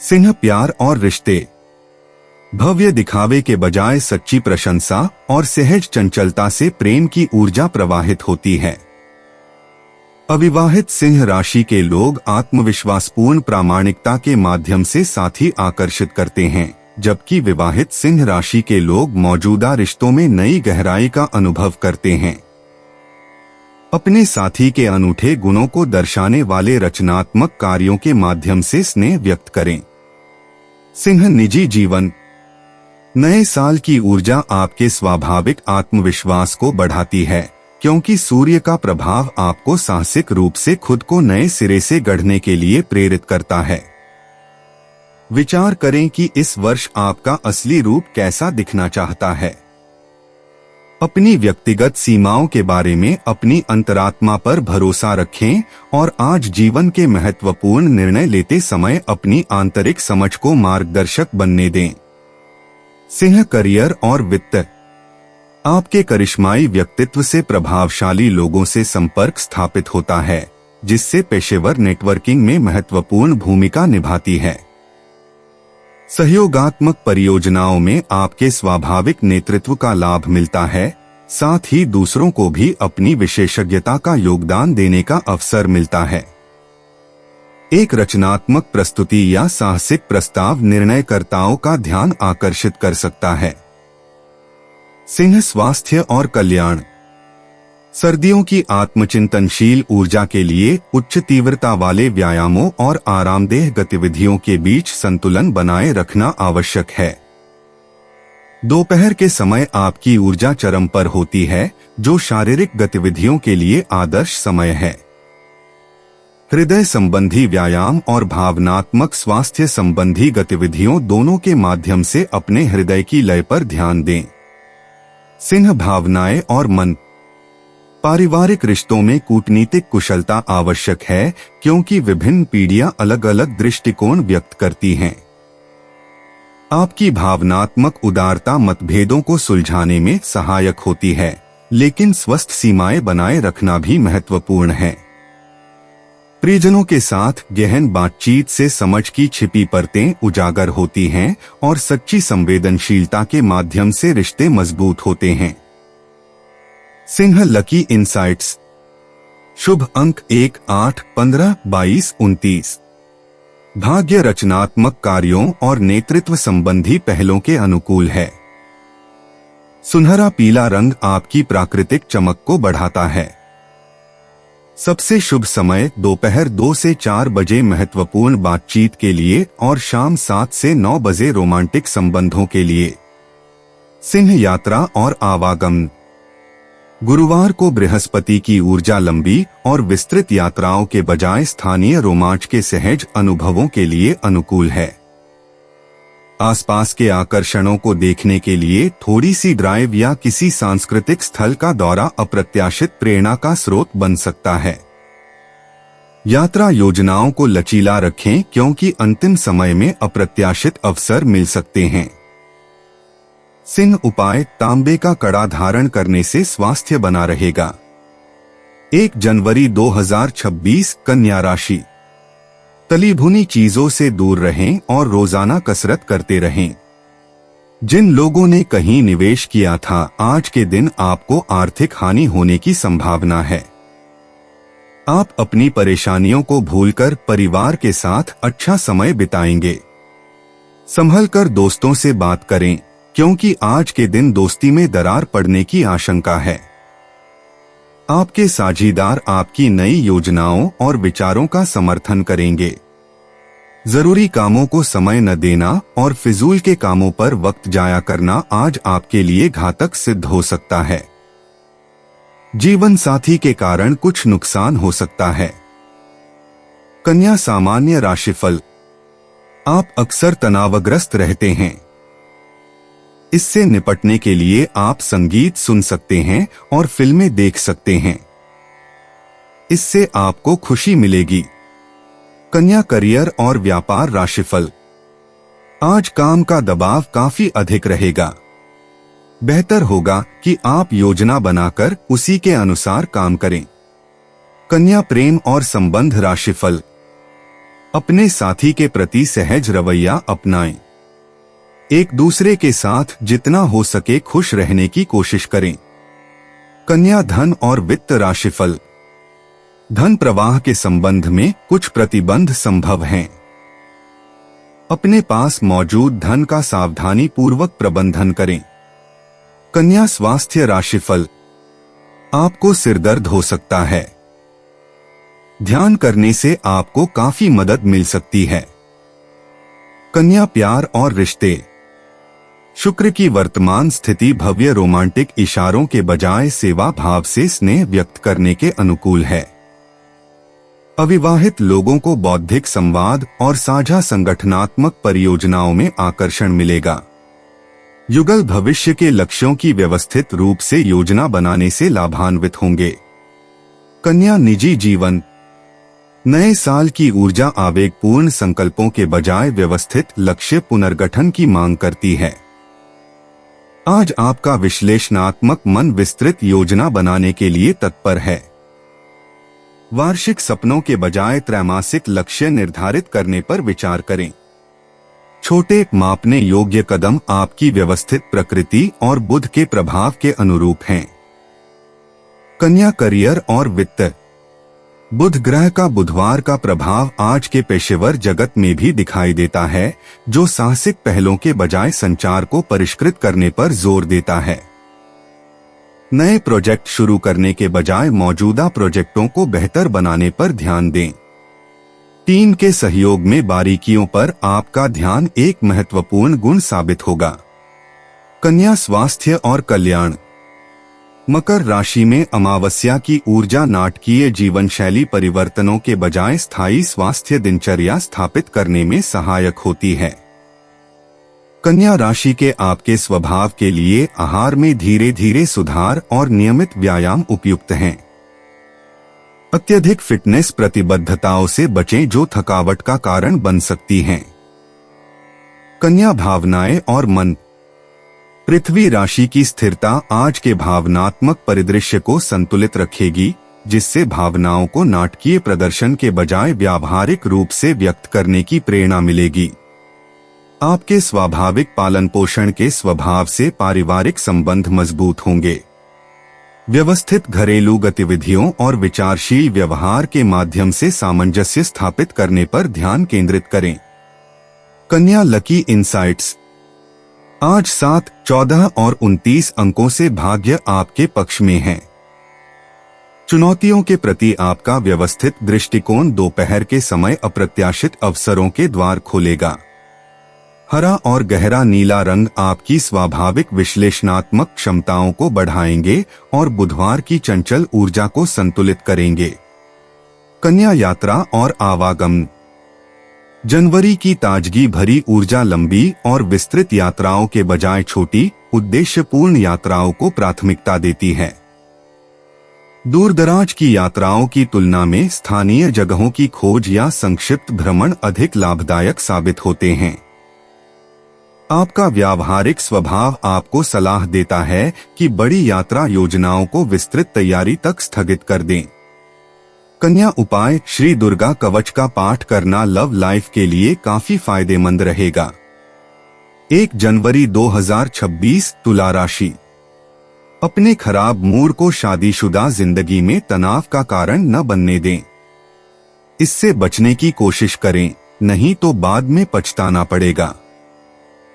सिंह प्यार और रिश्ते। भव्य दिखावे के बजाय सच्ची प्रशंसा और सहज चंचलता से प्रेम की ऊर्जा प्रवाहित होती है। अविवाहित सिंह राशि के लोग आत्मविश्वासपूर्ण प्रामाणिकता के माध्यम से साथी आकर्षित करते हैं, जबकि विवाहित सिंह राशि के लोग मौजूदा रिश्तों में नई गहराई का अनुभव करते हैं। अपने साथी के अनूठे गुणों को दर्शाने वाले रचनात्मक कार्यों के माध्यम से स्नेह व्यक्त करें। सिंह निजी जीवन। नए साल की ऊर्जा आपके स्वाभाविक आत्मविश्वास को बढ़ाती है, क्योंकि सूर्य का प्रभाव आपको साहसिक रूप से खुद को नए सिरे से गढ़ने के लिए प्रेरित करता है। विचार करें कि इस वर्ष आपका असली रूप कैसा दिखना चाहता है। अपनी व्यक्तिगत सीमाओं के बारे में अपनी अंतरात्मा पर भरोसा रखें और आज जीवन के महत्वपूर्ण निर्णय लेते समय अपनी आंतरिक समझ को मार्गदर्शक बनने दें। सिंह करियर और वित्त। आपके करिश्माई व्यक्तित्व से प्रभावशाली लोगों से संपर्क स्थापित होता है, जिससे पेशेवर नेटवर्किंग में महत्वपूर्ण भूमिका निभाती है। सहयोगात्मक परियोजनाओं में आपके स्वाभाविक नेतृत्व का लाभ मिलता है, साथ ही दूसरों को भी अपनी विशेषज्ञता का योगदान देने का अवसर मिलता है। एक रचनात्मक प्रस्तुति या साहसिक प्रस्ताव निर्णयकर्ताओं का ध्यान आकर्षित कर सकता है। सिंह स्वास्थ्य और कल्याण। सर्दियों की आत्मचिंतनशील ऊर्जा के लिए उच्च तीव्रता वाले व्यायामों और आरामदेह गतिविधियों के बीच संतुलन बनाए रखना आवश्यक है। दोपहर के समय आपकी ऊर्जा चरम पर होती है, जो शारीरिक गतिविधियों के लिए आदर्श समय है। हृदय संबंधी व्यायाम और भावनात्मक स्वास्थ्य संबंधी गतिविधियों दोनों के माध्यम से अपने हृदय की लय पर ध्यान दें। सिंह भावनाएं और मन। पारिवारिक रिश्तों में कूटनीतिक कुशलता आवश्यक है, क्योंकि विभिन्न पीढ़ियां अलग अलग दृष्टिकोण व्यक्त करती हैं। आपकी भावनात्मक उदारता मतभेदों को सुलझाने में सहायक होती है, लेकिन स्वस्थ सीमाएं बनाए रखना भी महत्वपूर्ण है। परिजनों के साथ गहन बातचीत से समझ की छिपी परतें उजागर होती हैं और सच्ची संवेदनशीलता के माध्यम से रिश्ते मजबूत होते हैं। Singh lucky insights. शुभ अंक 1, 8, 15, 22, 29। भाग्य रचनात्मक कार्यों और नेतृत्व संबंधी पहलों के अनुकूल है। सुनहरा पीला रंग आपकी प्राकृतिक चमक को बढ़ाता है। सबसे शुभ समय दोपहर 2 से 4 बजे महत्वपूर्ण बातचीत के लिए और शाम 7 से 9 बजे रोमांटिक संबंधों के लिए। सिंह यात्रा और आवागमन। गुरुवार को बृहस्पति की ऊर्जा लंबी और विस्तृत यात्राओं के बजाय स्थानीय रोमांच के सहज अनुभवों के लिए अनुकूल है। आसपास के आकर्षणों को देखने के लिए थोड़ी सी ड्राइव या किसी सांस्कृतिक स्थल का दौरा अप्रत्याशित प्रेरणा का स्रोत बन सकता है। यात्रा योजनाओं को लचीला रखें क्योंकि अंतिम समय में अप्रत्याशित अवसर मिल सकते हैं। सिंह उपाय, तांबे का कड़ा धारण करने से स्वास्थ्य बना रहेगा। 1 जनवरी 2026 कन्या राशि। तली भुनी चीजों से दूर रहें और रोजाना कसरत करते रहें। जिन लोगों ने कहीं निवेश किया था, आज के दिन आपको आर्थिक हानि होने की संभावना है। आप अपनी परेशानियों को भूलकर परिवार के साथ अच्छा समय बिताएंगे। संभल कर दोस्तों से बात करें क्योंकि आज के दिन दोस्ती में दरार पड़ने की आशंका है। आपके साझीदार आपकी नई योजनाओं और विचारों का समर्थन करेंगे। जरूरी कामों को समय न देना और फिजूल के कामों पर वक्त जाया करना आज आपके लिए घातक सिद्ध हो सकता है। जीवन साथी के कारण कुछ नुकसान हो सकता है। कन्या सामान्य राशिफल। आप अक्सर तनावग्रस्त रहते हैं। इससे निपटने के लिए आप संगीत सुन सकते हैं और फिल्में देख सकते हैं। इससे आपको खुशी मिलेगी। कन्या करियर और व्यापार राशिफल। आज काम का दबाव काफी अधिक रहेगा। बेहतर होगा कि आप योजना बनाकर उसी के अनुसार काम करें। कन्या प्रेम और संबंध राशिफल। अपने साथी के प्रति सहज रवैया अपनाएं। एक दूसरे के साथ जितना हो सके खुश रहने की कोशिश करें। कन्या धन और वित्त राशिफल। धन प्रवाह के संबंध में कुछ प्रतिबंध संभव हैं। अपने पास मौजूद धन का सावधानी पूर्वक प्रबंधन करें। कन्या स्वास्थ्य राशिफल। आपको सिरदर्द हो सकता है। ध्यान करने से आपको काफी मदद मिल सकती है। कन्या प्यार और रिश्ते। शुक्र की वर्तमान स्थिति भव्य रोमांटिक इशारों के बजाय सेवा भाव से स्नेह व्यक्त करने के अनुकूल है। अविवाहित लोगों को बौद्धिक संवाद और साझा संगठनात्मक परियोजनाओं में आकर्षण मिलेगा। युगल भविष्य के लक्ष्यों की व्यवस्थित रूप से योजना बनाने से लाभान्वित होंगे। कन्या निजी जीवन। नए साल की ऊर्जा आवेगपूर्ण संकल्पों के बजाय व्यवस्थित लक्ष्य पुनर्गठन की मांग करती है। आज आपका विश्लेषणात्मक मन विस्तृत योजना बनाने के लिए तत्पर है। वार्षिक सपनों के बजाय त्रैमासिक लक्ष्य निर्धारित करने पर विचार करें। छोटे मापने योग्य कदम आपकी व्यवस्थित प्रकृति और बुध के प्रभाव के अनुरूप हैं। कन्या करियर और वित्त। बुध ग्रह का बुधवार का प्रभाव आज के पेशेवर जगत में भी दिखाई देता है, जो साहसिक पहलों के बजाय संचार को परिष्कृत करने पर जोर देता है। नए प्रोजेक्ट शुरू करने के बजाय मौजूदा प्रोजेक्टों को बेहतर बनाने पर ध्यान दें। टीम के सहयोग में बारीकियों पर आपका ध्यान एक महत्वपूर्ण गुण साबित होगा। कन्या स्वास्थ्य और कल्याण। मकर राशि में अमावस्या की ऊर्जा नाटकीय जीवन शैली परिवर्तनों के बजाय स्थायी स्वास्थ्य दिनचर्या स्थापित करने में सहायक होती है। कन्या राशि के आपके स्वभाव के लिए आहार में धीरे धीरे सुधार और नियमित व्यायाम उपयुक्त हैं। अत्यधिक फिटनेस प्रतिबद्धताओं से बचें जो थकावट का कारण बन सकती हैं। कन्या भावनाएं और मन। पृथ्वी राशि की स्थिरता आज के भावनात्मक परिदृश्य को संतुलित रखेगी, जिससे भावनाओं को नाटकीय प्रदर्शन के बजाय व्यावहारिक रूप से व्यक्त करने की प्रेरणा मिलेगी। आपके स्वाभाविक पालन पोषण के स्वभाव से पारिवारिक संबंध मजबूत होंगे। व्यवस्थित घरेलू गतिविधियों और विचारशील व्यवहार के माध्यम से सामंजस्य स्थापित करने पर ध्यान केंद्रित करें। कन्या लकी इनसाइट्स। आज 7, 14 और 29 अंकों से भाग्य आपके पक्ष में है। चुनौतियों के प्रति आपका व्यवस्थित दृष्टिकोण दोपहर के समय अप्रत्याशित अवसरों के द्वार खोलेगा। हरा और गहरा नीला रंग आपकी स्वाभाविक विश्लेषणात्मक क्षमताओं को बढ़ाएंगे और बुधवार की चंचल ऊर्जा को संतुलित करेंगे। कन्या यात्रा और आवागमन। जनवरी की ताजगी भरी ऊर्जा लंबी और विस्तृत यात्राओं के बजाय छोटी, उद्देश्यपूर्ण यात्राओं को प्राथमिकता देती है। दूरदराज की यात्राओं की तुलना में स्थानीय जगहों की खोज या संक्षिप्त भ्रमण अधिक लाभदायक साबित होते हैं। आपका व्यावहारिक स्वभाव आपको सलाह देता है कि बड़ी यात्रा योजनाओं को विस्तृत तैयारी तक स्थगित कर दें। कन्या उपाय: श्री दुर्गा कवच का पाठ करना लव लाइफ के लिए काफी फायदेमंद रहेगा। 1 जनवरी 2026 तुला राशि। अपने खराब मूड को शादीशुदा जिंदगी में तनाव का कारण न बनने दें। इससे बचने की कोशिश करें, नहीं तो बाद में पछताना पड़ेगा।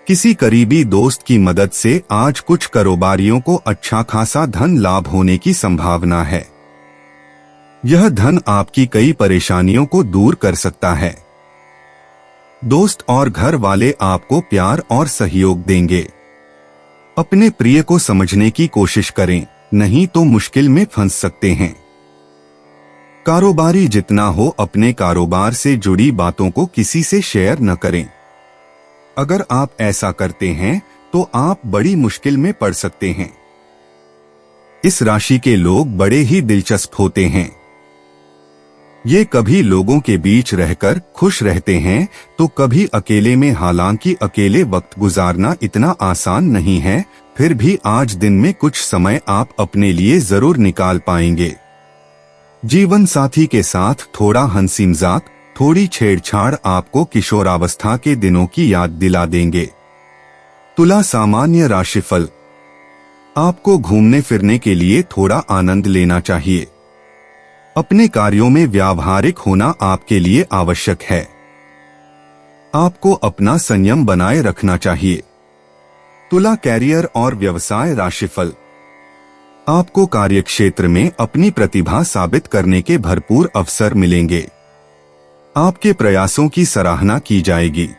किसी करीबी दोस्त की मदद से आज कुछ कारोबारियों को अच्छा खासा धन लाभ होने की संभावना है। यह धन आपकी कई परेशानियों को दूर कर सकता है। दोस्त और घर वाले आपको प्यार और सहयोग देंगे। अपने प्रिय को समझने की कोशिश करें, नहीं तो मुश्किल में फंस सकते हैं। कारोबारी जितना हो अपने कारोबार से जुड़ी बातों को किसी से शेयर न करें। अगर आप ऐसा करते हैं तो आप बड़ी मुश्किल में पड़ सकते हैं। इस राशि के लोग बड़े ही दिलचस्प होते हैं। ये कभी लोगों के बीच रहकर खुश रहते हैं तो कभी अकेले में। हालांकि अकेले वक्त गुजारना इतना आसान नहीं है, फिर भी आज दिन में कुछ समय आप अपने लिए जरूर निकाल पाएंगे। जीवन साथी के साथ थोड़ा हंसी मजाक, थोड़ी छेड़छाड़ आपको किशोरावस्था के दिनों की याद दिला देंगे। तुला सामान्य राशिफल: आपको घूमने फिरने के लिए थोड़ा आनंद लेना चाहिए। अपने कार्यों में व्यावहारिक होना आपके लिए आवश्यक है। आपको अपना संयम बनाए रखना चाहिए। तुला कैरियर और व्यवसाय राशिफल: आपको कार्यक्षेत्र में अपनी प्रतिभा साबित करने के भरपूर अवसर मिलेंगे। आपके प्रयासों की सराहना की जाएगी।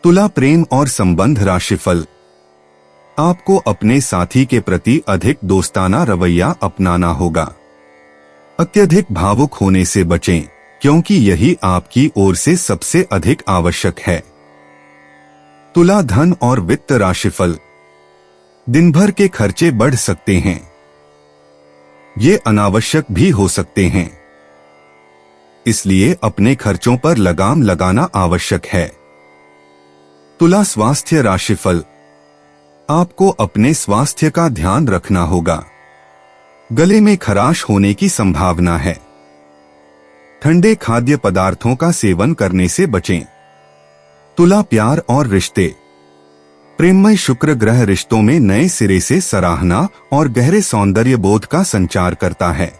तुला प्रेम और संबंध राशिफल: आपको अपने साथी के प्रति अधिक दोस्ताना रवैया अपनाना होगा। अत्यधिक भावुक होने से बचें, क्योंकि यही आपकी ओर से सबसे अधिक आवश्यक है। तुला धन और वित्त राशिफल: दिन भर के खर्चे बढ़ सकते हैं। ये अनावश्यक भी हो सकते हैं, इसलिए अपने खर्चों पर लगाम लगाना आवश्यक है। तुला स्वास्थ्य राशिफल: आपको अपने स्वास्थ्य का ध्यान रखना होगा। गले में खराश होने की संभावना है। ठंडे खाद्य पदार्थों का सेवन करने से बचें। तुला प्यार और रिश्ते: प्रेममय शुक्र ग्रह रिश्तों में नए सिरे से सराहना और गहरे सौंदर्य बोध का संचार करता है।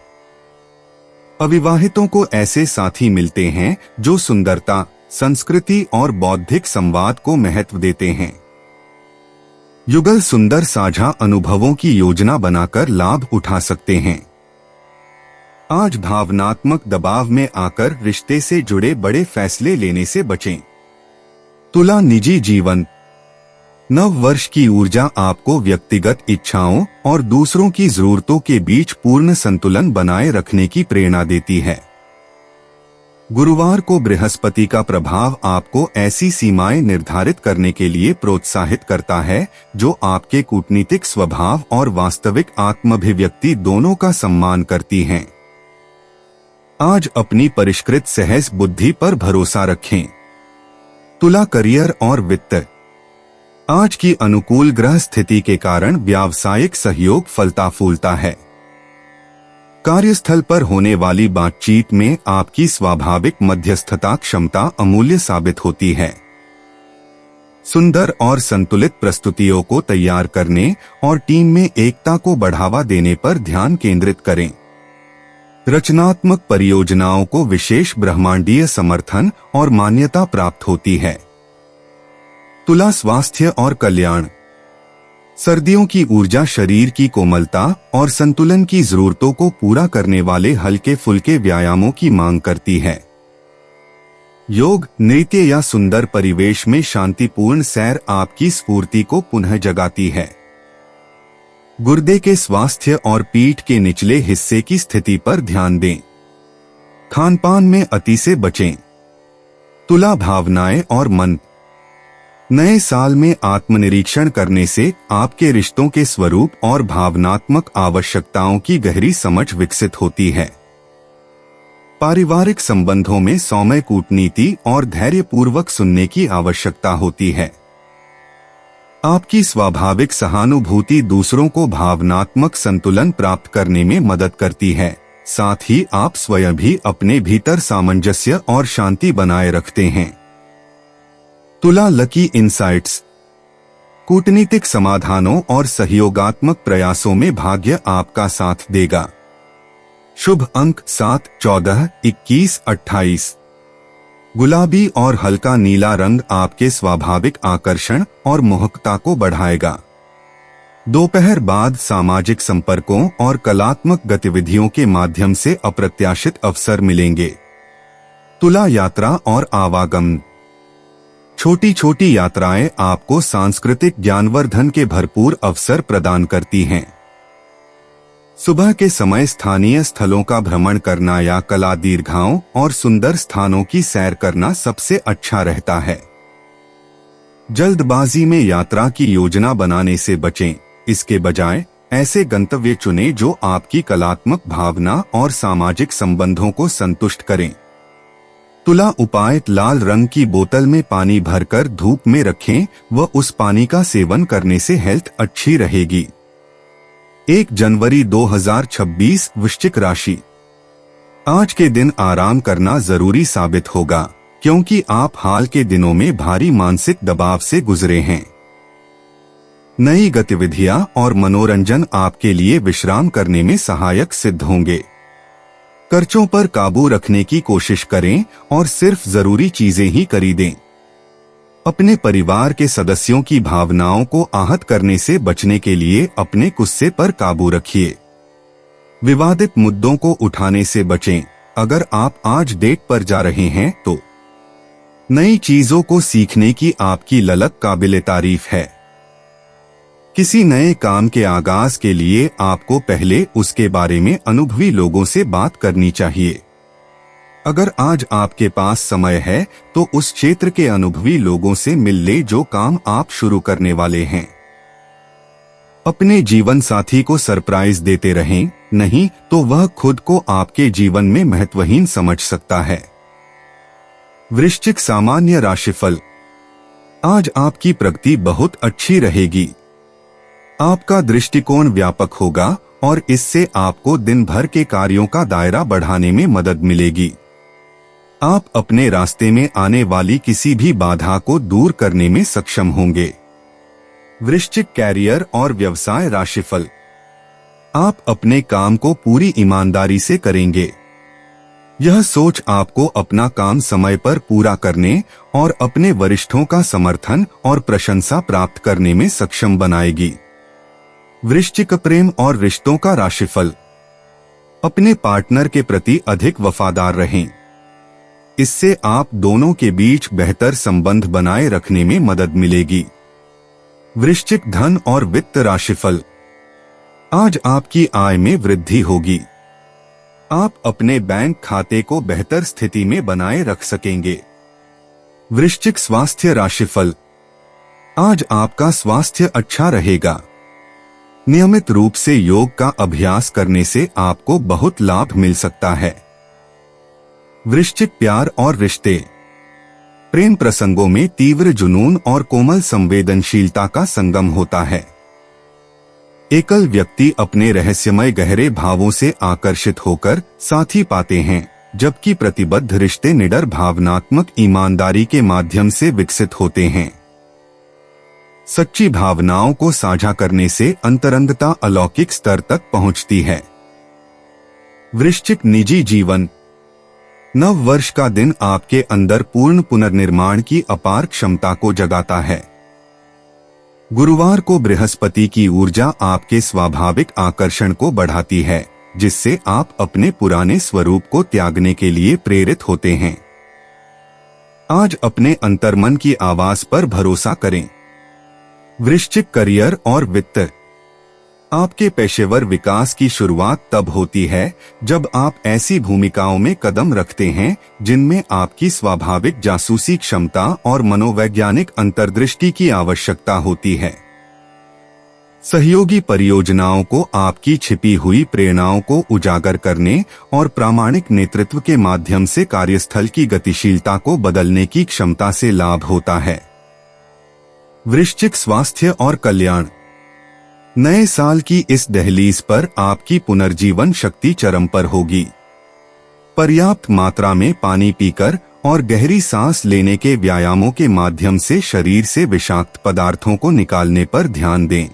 अविवाहितों को ऐसे साथी मिलते हैं जो सुंदरता, संस्कृति और बौद्धिक संवाद को महत्व देते हैं। युगल सुंदर साझा अनुभवों की योजना बनाकर लाभ उठा सकते हैं। आज भावनात्मक दबाव में आकर रिश्ते से जुड़े बड़े फैसले लेने से बचें। तुला निजी जीवन: नव वर्ष की ऊर्जा आपको व्यक्तिगत इच्छाओं और दूसरों की जरूरतों के बीच पूर्ण संतुलन बनाए रखने की प्रेरणा देती है। गुरुवार को बृहस्पति का प्रभाव आपको ऐसी सीमाएं निर्धारित करने के लिए प्रोत्साहित करता है जो आपके कूटनीतिक स्वभाव और वास्तविक आत्माभिव्यक्ति दोनों का सम्मान करती हैं। आज अपनी परिष्कृत सहज बुद्धि पर भरोसा रखें। तुला करियर और वित्त: आज की अनुकूल ग्रह स्थिति के कारण व्यावसायिक सहयोग फलता फूलता है। कार्यस्थल पर होने वाली बातचीत में आपकी स्वाभाविक मध्यस्थता क्षमता अमूल्य साबित होती है। सुंदर और संतुलित प्रस्तुतियों को तैयार करने और टीम में एकता को बढ़ावा देने पर ध्यान केंद्रित करें। रचनात्मक परियोजनाओं को विशेष ब्रह्मांडीय समर्थन और मान्यता प्राप्त होती है। तुला स्वास्थ्य और कल्याण: सर्दियों की ऊर्जा शरीर की कोमलता और संतुलन की जरूरतों को पूरा करने वाले हल्के फुल्के व्यायामों की मांग करती है। योग, नृत्य या सुंदर परिवेश में शांतिपूर्ण सैर आपकी स्फूर्ति को पुनः जगाती है। गुर्दे के स्वास्थ्य और पीठ के निचले हिस्से की स्थिति पर ध्यान दें। खानपान में अति से बचें। तुला भावनाएं और मन: नए साल में आत्मनिरीक्षण करने से आपके रिश्तों के स्वरूप और भावनात्मक आवश्यकताओं की गहरी समझ विकसित होती है। पारिवारिक संबंधों में सौम्य कूटनीति और धैर्यपूर्वक सुनने की आवश्यकता होती है। आपकी स्वाभाविक सहानुभूति दूसरों को भावनात्मक संतुलन प्राप्त करने में मदद करती है। साथ ही आप स्वयं भी अपने भीतर सामंजस्य और शांति बनाए रखते हैं। तुला लकी इनसाइट्स। कूटनीतिक समाधानों और सहयोगात्मक प्रयासों में भाग्य आपका साथ देगा। शुभ अंक 7, 14, 21, 28। गुलाबी और हल्का नीला रंग आपके स्वाभाविक आकर्षण और मोहकता को बढ़ाएगा। दोपहर बाद सामाजिक संपर्कों और कलात्मक गतिविधियों के माध्यम से अप्रत्याशित अवसर मिलेंगे। तुला यात्रा और आवागमन। छोटी छोटी यात्राएं आपको सांस्कृतिक ज्ञानवर्धन के भरपूर अवसर प्रदान करती हैं। सुबह के समय स्थानीय स्थलों का भ्रमण करना या कला दीर्घाओं और सुंदर स्थानों की सैर करना सबसे अच्छा रहता है। जल्दबाजी में यात्रा की योजना बनाने से बचें। इसके बजाय ऐसे गंतव्य चुनें जो आपकी कलात्मक भावना और सामाजिक संबंधों को संतुष्ट करें। तुला उपाय: लाल रंग की बोतल में पानी भरकर धूप में रखें व उस पानी का सेवन करने से हेल्थ अच्छी रहेगी। 1 जनवरी 2026 वृश्चिक राशि। आज के दिन आराम करना जरूरी साबित होगा क्योंकि आप हाल के दिनों में भारी मानसिक दबाव से गुजरे हैं। नई गतिविधियां और मनोरंजन आपके लिए विश्राम करने में सहायक सिद्ध होंगे। खर्चों पर काबू रखने की कोशिश करें और सिर्फ जरूरी चीजें ही खरीदें। अपने परिवार के सदस्यों की भावनाओं को आहत करने से बचने के लिए अपने गुस्से पर काबू रखिए। विवादित मुद्दों को उठाने से बचें। अगर आप आज डेट पर जा रहे हैं तो नई चीजों को सीखने की आपकी ललक काबिले तारीफ है। किसी नए काम के आगाज के लिए आपको पहले उसके बारे में अनुभवी लोगों से बात करनी चाहिए। अगर आज आपके पास समय है तो उस क्षेत्र के अनुभवी लोगों से मिल ले जो काम आप शुरू करने वाले हैं। अपने जीवन साथी को सरप्राइज देते रहें, नहीं तो वह खुद को आपके जीवन में महत्वहीन समझ सकता है। वृश्चिक सामान्य राशिफल। आज आपकी प्रगति बहुत अच्छी रहेगी। आपका दृष्टिकोण व्यापक होगा और इससे आपको दिन भर के कार्यों का दायरा बढ़ाने में मदद मिलेगी। आप अपने रास्ते में आने वाली किसी भी बाधा को दूर करने में सक्षम होंगे। वृश्चिक कैरियर और व्यवसाय राशिफल। आप अपने काम को पूरी ईमानदारी से करेंगे। यह सोच आपको अपना काम समय पर पूरा करने और अपने वरिष्ठों का समर्थन और प्रशंसा प्राप्त करने में सक्षम बनाएगी। वृश्चिक प्रेम और रिश्तों का राशिफल। अपने पार्टनर के प्रति अधिक वफादार रहें। इससे आप दोनों के बीच बेहतर संबंध बनाए रखने में मदद मिलेगी। वृश्चिक धन और वित्त राशिफल। आज आपकी आय में वृद्धि होगी। आप अपने बैंक खाते को बेहतर स्थिति में बनाए रख सकेंगे। वृश्चिक स्वास्थ्य राशिफल। आज आपका स्वास्थ्य अच्छा रहेगा। नियमित रूप से योग का अभ्यास करने से आपको बहुत लाभ मिल सकता है। वृश्चिक प्यार और रिश्ते। प्रेम प्रसंगों में तीव्र जुनून और कोमल संवेदनशीलता का संगम होता है। एकल व्यक्ति अपने रहस्यमय गहरे भावों से आकर्षित होकर साथी पाते हैं, जबकि प्रतिबद्ध रिश्ते निडर भावनात्मक ईमानदारी के माध्यम से विकसित होते हैं। सच्ची भावनाओं को साझा करने से अंतरंगता अलौकिक स्तर तक पहुंचती है। वृश्चिक निजी जीवन। नव वर्ष का दिन आपके अंदर पूर्ण पुनर्निर्माण की अपार क्षमता को जगाता है। गुरुवार को बृहस्पति की ऊर्जा आपके स्वाभाविक आकर्षण को बढ़ाती है, जिससे आप अपने पुराने स्वरूप को त्यागने के लिए प्रेरित होते हैं। आज अपने अंतर्मन की आवाज पर भरोसा करें। वृश्चिक करियर और वित्त। आपके पेशेवर विकास की शुरुआत तब होती है जब आप ऐसी भूमिकाओं में कदम रखते हैं जिनमें आपकी स्वाभाविक जासूसी क्षमता और मनोवैज्ञानिक अंतर्दृष्टि की आवश्यकता होती है। सहयोगी परियोजनाओं को आपकी छिपी हुई प्रेरणाओं को उजागर करने और प्रामाणिक नेतृत्व के माध्यम से कार्यस्थल की गतिशीलता को बदलने की क्षमता से लाभ होता है। वृश्चिक स्वास्थ्य और कल्याण। नए साल की इस दहलीज पर आपकी पुनर्जीवन शक्ति चरम पर होगी। पर्याप्त मात्रा में पानी पीकर और गहरी सांस लेने के व्यायामों के माध्यम से शरीर से विषाक्त पदार्थों को निकालने पर ध्यान दें।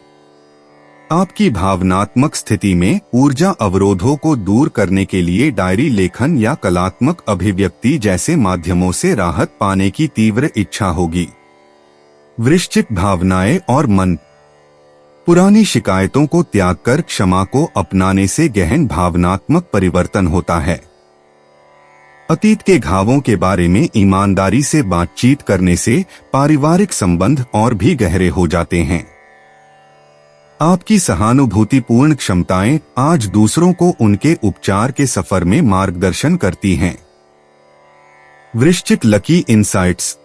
आपकी भावनात्मक स्थिति में ऊर्जा अवरोधों को दूर करने के लिए डायरी लेखन या कलात्मक अभिव्यक्ति जैसे माध्यमों से राहत पाने की तीव्र इच्छा होगी। वृश्चिक भावनाएं और मन। पुरानी शिकायतों को त्याग कर क्षमा को अपनाने से गहन भावनात्मक परिवर्तन होता है। अतीत के घावों के बारे में ईमानदारी से बातचीत करने से पारिवारिक संबंध और भी गहरे हो जाते हैं। आपकी सहानुभूतिपूर्ण क्षमताएं आज दूसरों को उनके उपचार के सफर में मार्गदर्शन करती हैं। वृश्चिक लकी इंसाइट्स।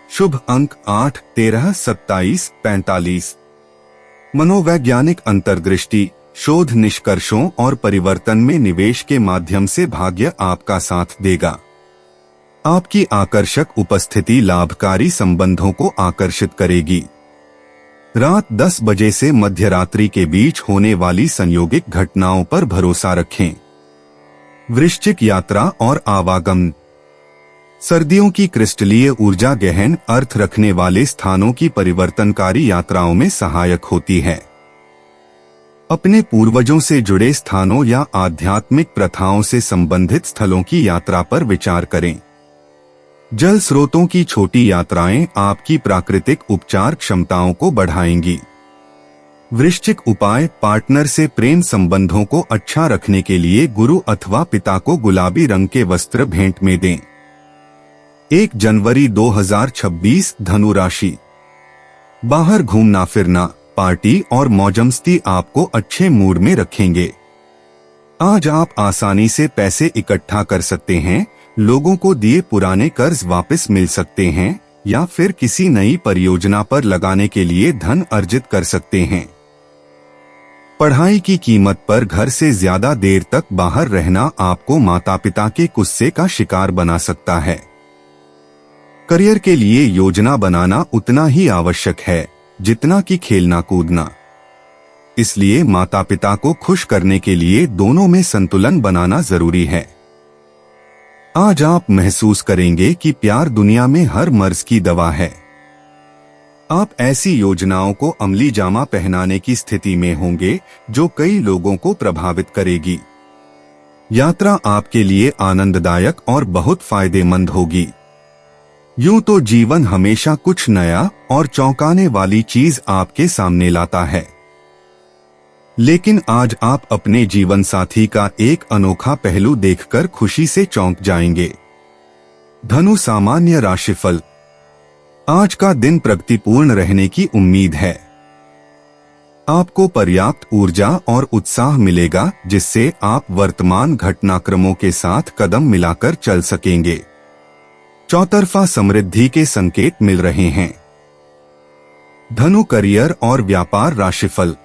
शुभ अंक 8, 13, 27, 45। मनोवैज्ञानिक अंतर्दृष्टि, शोध निष्कर्षों और परिवर्तन में निवेश के माध्यम से भाग्य आपका साथ देगा। आपकी आकर्षक उपस्थिति लाभकारी संबंधों को आकर्षित करेगी। रात 10 बजे से मध्यरात्रि के बीच होने वाली संयोगिक घटनाओं पर भरोसा रखें। वृश्चिक यात्रा और आवागमन। सर्दियों की क्रिस्टलीय ऊर्जा गहन अर्थ रखने वाले स्थानों की परिवर्तनकारी यात्राओं में सहायक होती है। अपने पूर्वजों से जुड़े स्थानों या आध्यात्मिक प्रथाओं से संबंधित स्थलों की यात्रा पर विचार करें। जल स्रोतों की छोटी यात्राएं आपकी प्राकृतिक उपचार क्षमताओं को बढ़ाएंगी। वृश्चिक उपाय, पार्टनर से प्रेम संबंधों को अच्छा रखने के लिए गुरु अथवा पिता को गुलाबी रंग के वस्त्र भेंट में दें। 1 जनवरी 2026 धनु राशि। बाहर घूमना फिरना, पार्टी और मौजमस्ती आपको अच्छे मूड में रखेंगे। आज आप आसानी से पैसे इकट्ठा कर सकते हैं, लोगों को दिए पुराने कर्ज वापस मिल सकते हैं या फिर किसी नई परियोजना पर लगाने के लिए धन अर्जित कर सकते हैं। पढ़ाई की कीमत पर घर से ज्यादा देर तक बाहर रहना आपको माता पिता के गुस्से का शिकार बना सकता है। करियर के लिए योजना बनाना उतना ही आवश्यक है जितना कि खेलना कूदना। इसलिए माता पिता को खुश करने के लिए दोनों में संतुलन बनाना जरूरी है। आज आप महसूस करेंगे कि प्यार दुनिया में हर मर्ज की दवा है। आप ऐसी योजनाओं को अमली जामा पहनाने की स्थिति में होंगे जो कई लोगों को प्रभावित करेगी। यात्रा आपके लिए आनंददायक और बहुत फायदेमंद होगी। यूं तो जीवन हमेशा कुछ नया और चौंकाने वाली चीज आपके सामने लाता है, लेकिन आज आप अपने जीवन साथी का एक अनोखा पहलू देखकर खुशी से चौंक जाएंगे। धनु सामान्य राशिफल। आज का दिन प्रगतिपूर्ण रहने की उम्मीद है। आपको पर्याप्त ऊर्जा और उत्साह मिलेगा जिससे आप वर्तमान घटनाक्रमों के साथ कदम मिलाकर चल सकेंगे। चौतरफा समृद्धि के संकेत मिल रहे हैं। धनु करियर और व्यापार राशिफल।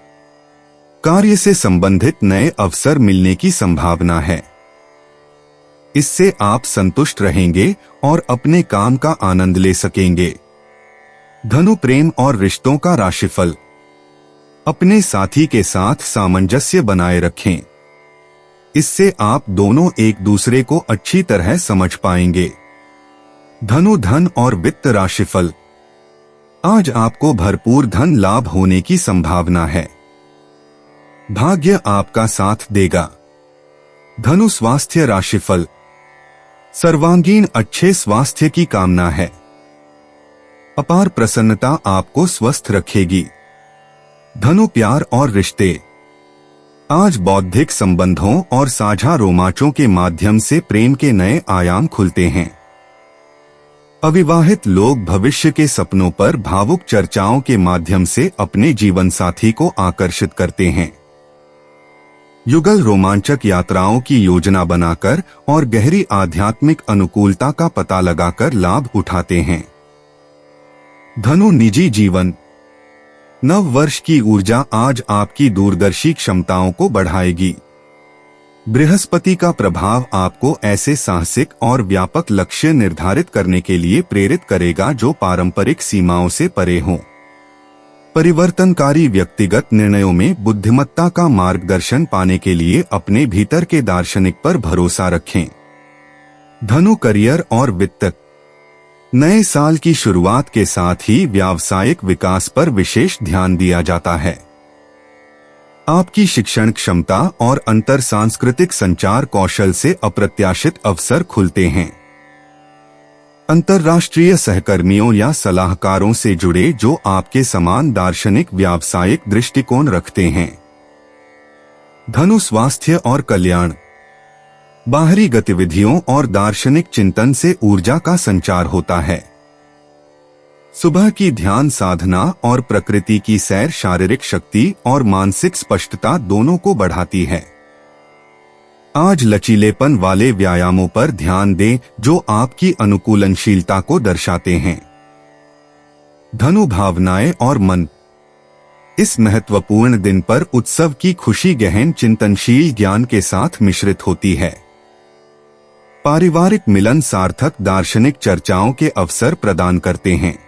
कार्य से संबंधित नए अवसर मिलने की संभावना है। इससे आप संतुष्ट रहेंगे और अपने काम का आनंद ले सकेंगे। धनु प्रेम और रिश्तों का राशिफल। अपने साथी के साथ सामंजस्य बनाए रखें। इससे आप दोनों एक दूसरे को अच्छी तरह समझ पाएंगे। धनु धन और वित्त राशिफल। आज आपको भरपूर धन लाभ होने की संभावना है। भाग्य आपका साथ देगा। धनु स्वास्थ्य राशिफल। सर्वांगीण अच्छे स्वास्थ्य की कामना है। अपार प्रसन्नता आपको स्वस्थ रखेगी। धनु प्यार और रिश्ते। आज बौद्धिक संबंधों और साझा रोमांचों के माध्यम से प्रेम के नए आयाम खुलते हैं। अविवाहित लोग भविष्य के सपनों पर भावुक चर्चाओं के माध्यम से अपने जीवन साथी को आकर्षित करते हैं। युगल रोमांचक यात्राओं की योजना बनाकर और गहरी आध्यात्मिक अनुकूलता का पता लगाकर लाभ उठाते हैं। धनु निजी जीवन। नव वर्ष की ऊर्जा आज आपकी दूरदर्शी क्षमताओं को बढ़ाएगी। बृहस्पति का प्रभाव आपको ऐसे साहसिक और व्यापक लक्ष्य निर्धारित करने के लिए प्रेरित करेगा जो पारंपरिक सीमाओं से परे हों। परिवर्तनकारी व्यक्तिगत निर्णयों में बुद्धिमत्ता का मार्गदर्शन पाने के लिए अपने भीतर के दार्शनिक पर भरोसा रखें। धनु करियर और वित्त। नए साल की शुरुआत के साथ ही व्यावसायिक विकास पर विशेष ध्यान दिया जाता है। आपकी शिक्षण क्षमता और अंतर सांस्कृतिक संचार कौशल से अप्रत्याशित अवसर खुलते हैं। अंतर्राष्ट्रीय सहकर्मियों या सलाहकारों से जुड़े जो आपके समान दार्शनिक व्यावसायिक दृष्टिकोण रखते हैं। धनु स्वास्थ्य और कल्याण। बाहरी गतिविधियों और दार्शनिक चिंतन से ऊर्जा का संचार होता है। सुबह की ध्यान साधना और प्रकृति की सैर शारीरिक शक्ति और मानसिक स्पष्टता दोनों को बढ़ाती है। आज लचीलेपन वाले व्यायामों पर ध्यान दें जो आपकी अनुकूलनशीलता को दर्शाते हैं। धनु भावनाएं और मन। इस महत्वपूर्ण दिन पर उत्सव की खुशी गहन चिंतनशील ज्ञान के साथ मिश्रित होती है। पारिवारिक मिलन सार्थक दार्शनिक चर्चाओं के अवसर प्रदान करते हैं।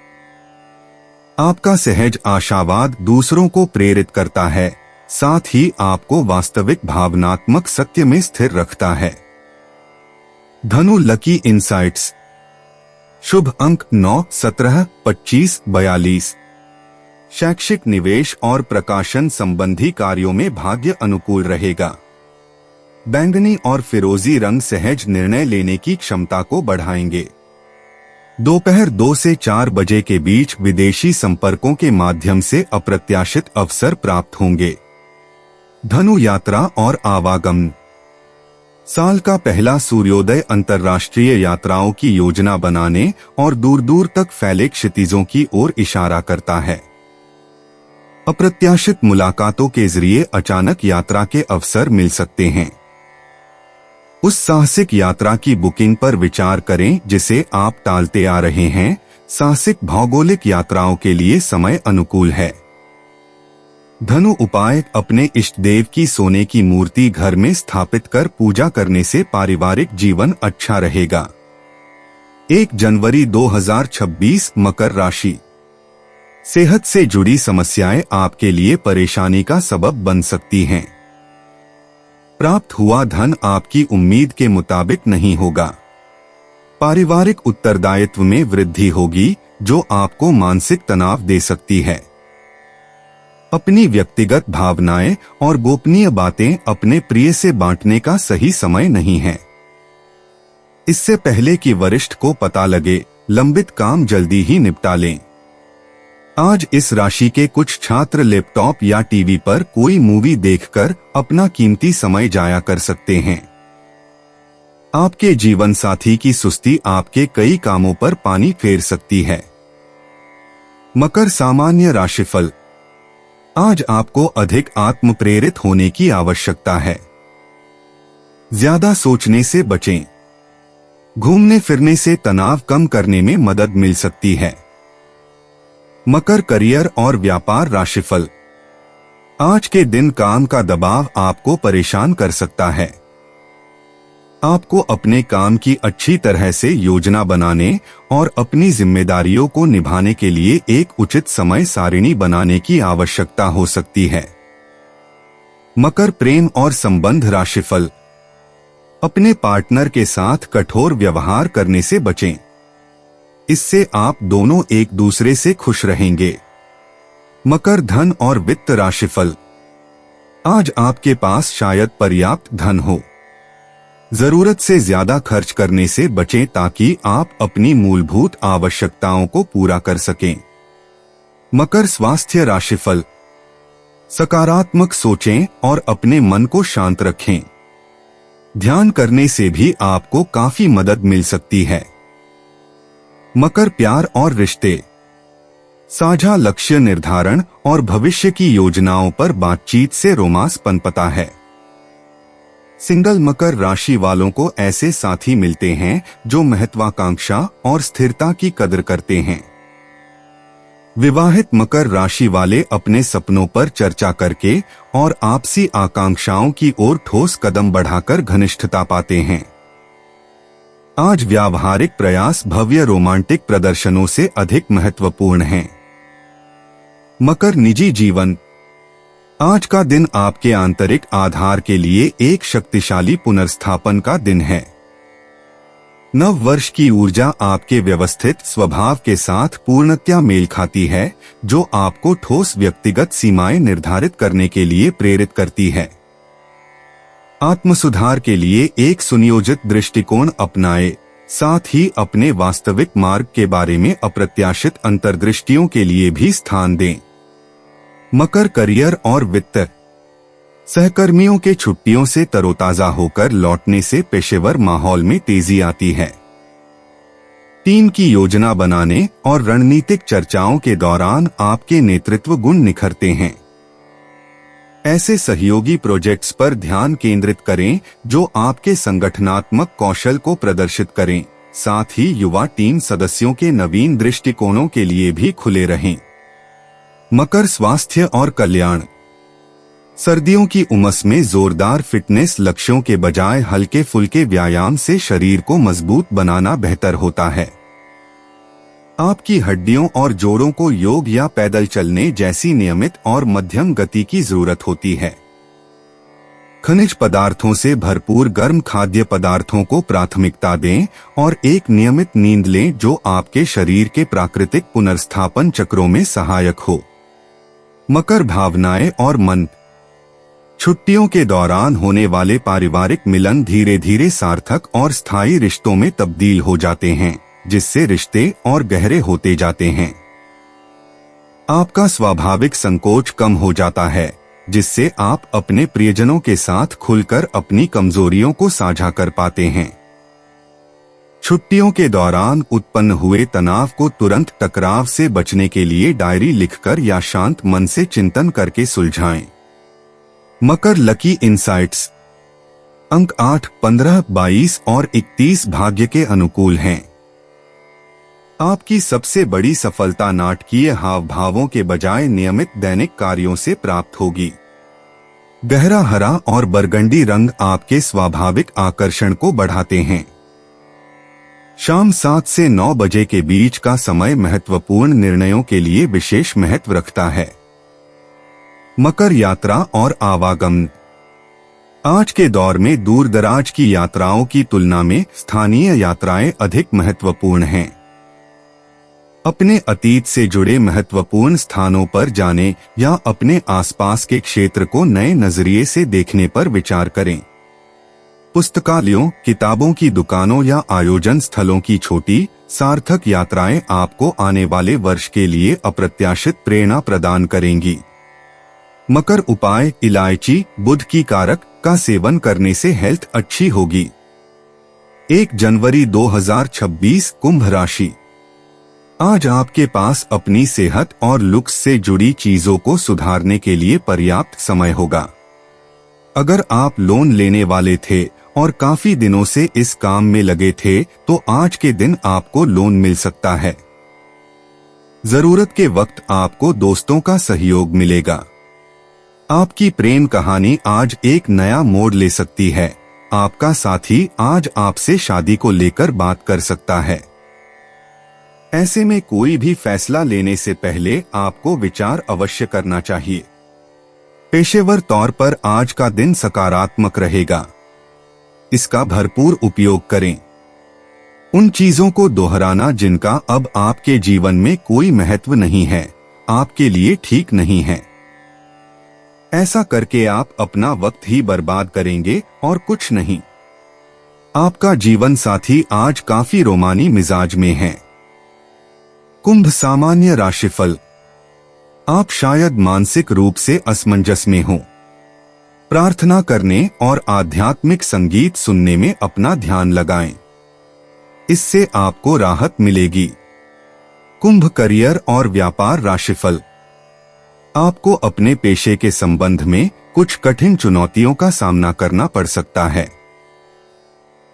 आपका सहज आशावाद दूसरों को प्रेरित करता है, साथ ही आपको वास्तविक भावनात्मक सत्य में स्थिर रखता है। धनु लकी इंसाइट्स। शुभ अंक 9, 17, 25, 42। शैक्षिक निवेश और प्रकाशन संबंधी कार्यों में भाग्य अनुकूल रहेगा। बैंगनी और फिरोजी रंग सहज निर्णय लेने की क्षमता को बढ़ाएंगे। दोपहर 2 से 4 बजे के बीच विदेशी संपर्कों के माध्यम से अप्रत्याशित अवसर प्राप्त होंगे। धनु यात्रा और आवागमन। साल का पहला सूर्योदय अंतर्राष्ट्रीय यात्राओं की योजना बनाने और दूर दूर तक फैले क्षितिजों की ओर इशारा करता है। अप्रत्याशित मुलाकातों के जरिए अचानक यात्रा के अवसर मिल सकते हैं। उस साहसिक यात्रा की बुकिंग पर विचार करें जिसे आप टालते आ रहे हैं। साहसिक भौगोलिक यात्राओं के लिए समय अनुकूल है। धनु उपाय। अपने इष्ट देव की सोने की मूर्ति घर में स्थापित कर पूजा करने से पारिवारिक जीवन अच्छा रहेगा। 1 जनवरी 2026 मकर राशि। सेहत से जुड़ी समस्याएं आपके लिए परेशानी का सबब बन सकती हैं। प्राप्त हुआ धन आपकी उम्मीद के मुताबिक नहीं होगा। पारिवारिक उत्तरदायित्व में वृद्धि होगी जो आपको मानसिक तनाव दे सकती है। अपनी व्यक्तिगत भावनाएं और गोपनीय बातें अपने प्रिय से बांटने का सही समय नहीं है। इससे पहले कि वरिष्ठ को पता लगे, लंबित काम जल्दी ही निपटा लें। आज इस राशि के कुछ छात्र लैपटॉप या टीवी पर कोई मूवी देखकर अपना कीमती समय जाया कर सकते हैं। आपके जीवन साथी की सुस्ती आपके कई कामों पर पानी फेर सकती है। मकर सामान्य राशिफल। आज आपको अधिक आत्म प्रेरित होने की आवश्यकता है। ज्यादा सोचने से बचें। घूमने फिरने से तनाव कम करने में मदद मिल सकती है। मकर करियर और व्यापार राशिफल। आज के दिन काम का दबाव आपको परेशान कर सकता है। आपको अपने काम की अच्छी तरह से योजना बनाने और अपनी जिम्मेदारियों को निभाने के लिए एक उचित समय सारिणी बनाने की आवश्यकता हो सकती है। मकर प्रेम और संबंध राशिफल। अपने पार्टनर के साथ कठोर व्यवहार करने से बचें। इससे आप दोनों एक दूसरे से खुश रहेंगे। मकर धन और वित्त राशिफल। आज आपके पास शायद पर्याप्त धन हो। जरूरत से ज्यादा खर्च करने से बचें ताकि आप अपनी मूलभूत आवश्यकताओं को पूरा कर सकें। मकर स्वास्थ्य राशिफल। सकारात्मक सोचें और अपने मन को शांत रखें। ध्यान करने से भी आपको काफी मदद मिल सकती है। मकर प्यार और रिश्ते, साझा लक्ष्य निर्धारण और भविष्य की योजनाओं पर बातचीत से रोमांस पनपता है। सिंगल मकर राशि वालों को ऐसे साथी मिलते हैं जो महत्वाकांक्षा और स्थिरता की कदर करते हैं। विवाहित मकर राशि वाले अपने सपनों पर चर्चा करके और आपसी आकांक्षाओं की ओर ठोस कदम बढ़ाकर घनिष्ठता पाते हैं। आज व्यावहारिक प्रयास भव्य रोमांटिक प्रदर्शनों से अधिक महत्वपूर्ण हैं। मकर निजी जीवन, आज का दिन आपके आंतरिक आधार के लिए एक शक्तिशाली पुनर्स्थापन का दिन है। नव वर्ष की ऊर्जा आपके व्यवस्थित स्वभाव के साथ पूर्णतया मेल खाती है, जो आपको ठोस व्यक्तिगत सीमाएं निर्धारित करने के लिए प्रेरित करती है। आत्मसुधार के लिए एक सुनियोजित दृष्टिकोण अपनाएं, साथ ही अपने वास्तविक मार्ग के बारे में अप्रत्याशित अंतर्दृष्टियों के लिए भी स्थान दें। मकर करियर और वित्त, सहकर्मियों के छुट्टियों से तरोताजा होकर लौटने से पेशेवर माहौल में तेजी आती है। टीम की योजना बनाने और रणनीतिक चर्चाओं के दौरान आपके नेतृत्व गुण निखरते हैं। ऐसे सहयोगी प्रोजेक्ट्स पर ध्यान केंद्रित करें जो आपके संगठनात्मक कौशल को प्रदर्शित करें, साथ ही युवा टीम सदस्यों के नवीन दृष्टिकोणों के लिए भी खुले रहें। मकर स्वास्थ्य और कल्याण, सर्दियों की उमस में जोरदार फिटनेस लक्ष्यों के बजाय हल्के फुल्के व्यायाम से शरीर को मजबूत बनाना बेहतर होता है। आपकी हड्डियों और जोड़ों को योग या पैदल चलने जैसी नियमित और मध्यम गति की जरूरत होती है। खनिज पदार्थों से भरपूर गर्म खाद्य पदार्थों को प्राथमिकता दें और एक नियमित नींद लें जो आपके शरीर के प्राकृतिक पुनर्स्थापन चक्रों में सहायक हो। मकर भावनाएं और मन, छुट्टियों के दौरान होने वाले पारिवारिक मिलन धीरे धीरे सार्थक और स्थायी रिश्तों में तब्दील हो जाते हैं, जिससे रिश्ते और गहरे होते जाते हैं। आपका स्वाभाविक संकोच कम हो जाता है, जिससे आप अपने प्रियजनों के साथ खुलकर अपनी कमजोरियों को साझा कर पाते हैं। छुट्टियों के दौरान उत्पन्न हुए तनाव को तुरंत टकराव से बचने के लिए डायरी लिखकर या शांत मन से चिंतन करके सुलझाएं। मकर लकी इंसाइट्स, अंक 8, 15, 22 और 31 भाग्य के अनुकूल हैं। आपकी सबसे बड़ी सफलता नाटकीय हाव भावों के बजाय नियमित दैनिक कार्यों से प्राप्त होगी। गहरा हरा और बरगंडी रंग आपके स्वाभाविक आकर्षण को बढ़ाते हैं। शाम 7 से 9 बजे के बीच का समय महत्वपूर्ण निर्णयों के लिए विशेष महत्व रखता है। मकर यात्रा और आवागमन, आज के दौर में दूर दराज की यात्राओं की तुलना में स्थानीय यात्राएं अधिक महत्वपूर्ण हैं। अपने अतीत से जुड़े महत्वपूर्ण स्थानों पर जाने या अपने आसपास के क्षेत्र को नए नजरिए से देखने पर विचार करें। पुस्तकालयों, किताबों की दुकानों या आयोजन स्थलों की छोटी सार्थक यात्राएं आपको आने वाले वर्ष के लिए अप्रत्याशित प्रेरणा प्रदान करेंगी। मकर उपाय, इलायची, बुध की कारक का सेवन करने से हेल्थ अच्छी होगी। 1 जनवरी 2026 कुंभ राशि, आज आपके पास अपनी सेहत और लुक्स से जुड़ी चीजों को सुधारने के लिए पर्याप्त समय होगा। अगर आप लोन लेने वाले थे और काफी दिनों से इस काम में लगे थे, तो आज के दिन आपको लोन मिल सकता है। जरूरत के वक्त आपको दोस्तों का सहयोग मिलेगा। आपकी प्रेम कहानी आज एक नया मोड़ ले सकती है। आपका साथी आज आपसे शादी को लेकर बात कर सकता है। ऐसे में कोई भी फैसला लेने से पहले आपको विचार अवश्य करना चाहिए। पेशेवर तौर पर आज का दिन सकारात्मक रहेगा। इसका भरपूर उपयोग करें। उन चीजों को दोहराना जिनका अब आपके जीवन में कोई महत्व नहीं है, आपके लिए ठीक नहीं है। ऐसा करके आप अपना वक्त ही बर्बाद करेंगे और कुछ नहीं। आपका जीवन साथी आज काफी रोमानी मिजाज में है। कुंभ सामान्य राशिफल, आप शायद मानसिक रूप से असमंजस में हो। प्रार्थना करने और आध्यात्मिक संगीत सुनने में अपना ध्यान लगाएं। इससे आपको राहत मिलेगी। कुंभ करियर और व्यापार राशिफल। आपको अपने पेशे के संबंध में कुछ कठिन चुनौतियों का सामना करना पड़ सकता है।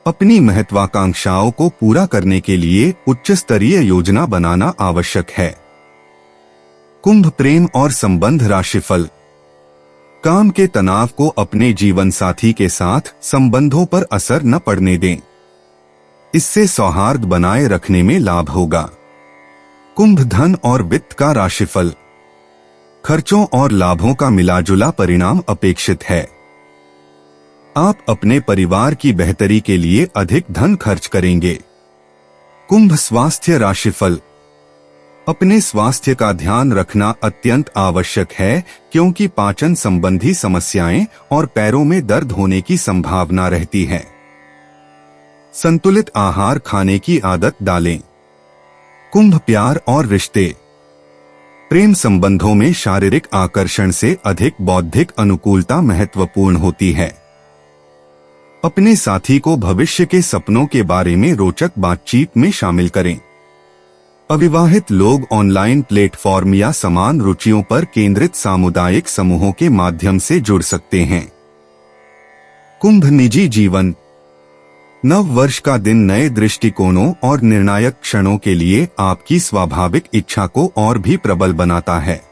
अपनी महत्वाकांक्षाओं को पूरा करने के लिए उच्च स्तरीय योजना बनाना आवश्यक है। कुंभ प्रेम और संबंध राशिफल। काम के तनाव को अपने जीवन साथी के साथ संबंधों पर असर न पड़ने दें। इससे सौहार्द बनाए रखने में लाभ होगा। कुंभ धन और वित्त का राशिफल। खर्चों और लाभों का मिलाजुला परिणाम अपेक्षित है। आप अपने परिवार की बेहतरी के लिए अधिक धन खर्च करेंगे। कुंभ स्वास्थ्य राशिफल। अपने स्वास्थ्य का ध्यान रखना अत्यंत आवश्यक है, क्योंकि पाचन संबंधी समस्याएं और पैरों में दर्द होने की संभावना रहती है। संतुलित आहार खाने की आदत डालें। कुंभ प्यार और रिश्ते। प्रेम संबंधों में शारीरिक आकर्षण से अधिक बौद्धिक अनुकूलता महत्वपूर्ण होती है। अपने साथी को भविष्य के सपनों के बारे में रोचक बातचीत में शामिल करें। अविवाहित लोग ऑनलाइन प्लेटफॉर्म या समान रुचियों पर केंद्रित सामुदायिक समूहों के माध्यम से जुड़ सकते हैं। कुंभ निजी जीवन। नव वर्ष का दिन नए दृष्टिकोणों और निर्णायक क्षणों के लिए आपकी स्वाभाविक इच्छा को और भी प्रबल बनाता है।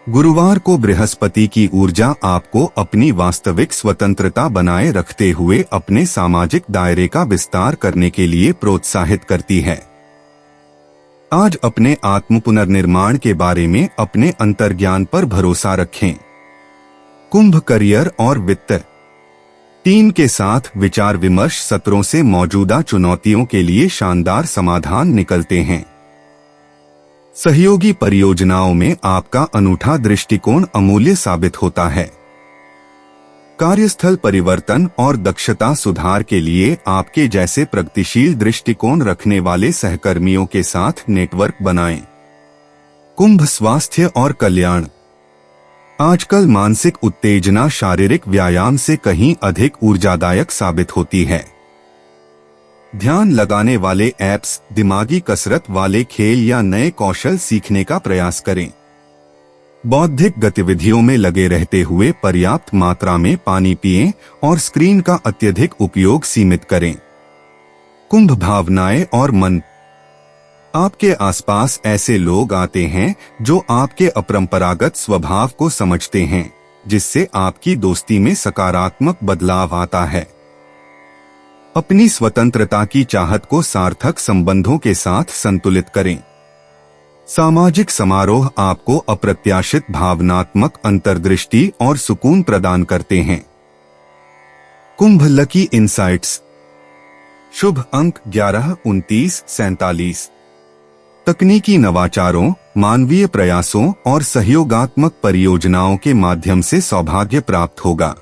गुरुवार को बृहस्पति की ऊर्जा आपको अपनी वास्तविक स्वतंत्रता बनाए रखते हुए अपने सामाजिक दायरे का विस्तार करने के लिए प्रोत्साहित करती है। आज अपने आत्म पुनर्निर्माण के बारे में अपने अंतर्ज्ञान पर भरोसा रखें। कुंभ करियर और वित्त। टीम के साथ विचार विमर्श सत्रों से मौजूदा चुनौतियों के लिए शानदार समाधान निकलते हैं। सहयोगी परियोजनाओं में आपका अनूठा दृष्टिकोण अमूल्य साबित होता है। कार्यस्थल परिवर्तन और दक्षता सुधार के लिए आपके जैसे प्रगतिशील दृष्टिकोण रखने वाले सहकर्मियों के साथ नेटवर्क बनाएं। कुंभ स्वास्थ्य और कल्याण। आजकल मानसिक उत्तेजना शारीरिक व्यायाम से कहीं अधिक ऊर्जादायक साबित होती है। ध्यान लगाने वाले ऐप्स, दिमागी कसरत वाले खेल या नए कौशल सीखने का प्रयास करें। बौद्धिक गतिविधियों में लगे रहते हुए पर्याप्त मात्रा में पानी पिएं और स्क्रीन का अत्यधिक उपयोग सीमित करें। कुंभ भावनाएं और मन। आपके आसपास ऐसे लोग आते हैं जो आपके अपरंपरागत स्वभाव को समझते हैं, जिससे आपकी दोस्ती में सकारात्मक बदलाव आता है। अपनी स्वतंत्रता की चाहत को सार्थक संबंधों के साथ संतुलित करें। सामाजिक समारोह आपको अप्रत्याशित भावनात्मक अंतर्दृष्टि और सुकून प्रदान करते हैं। कुंभ लकी इंसाइट्स। शुभ अंक 11, 29, 47। तकनीकी नवाचारों, मानवीय प्रयासों और सहयोगात्मक परियोजनाओं के माध्यम से सौभाग्य प्राप्त होगा।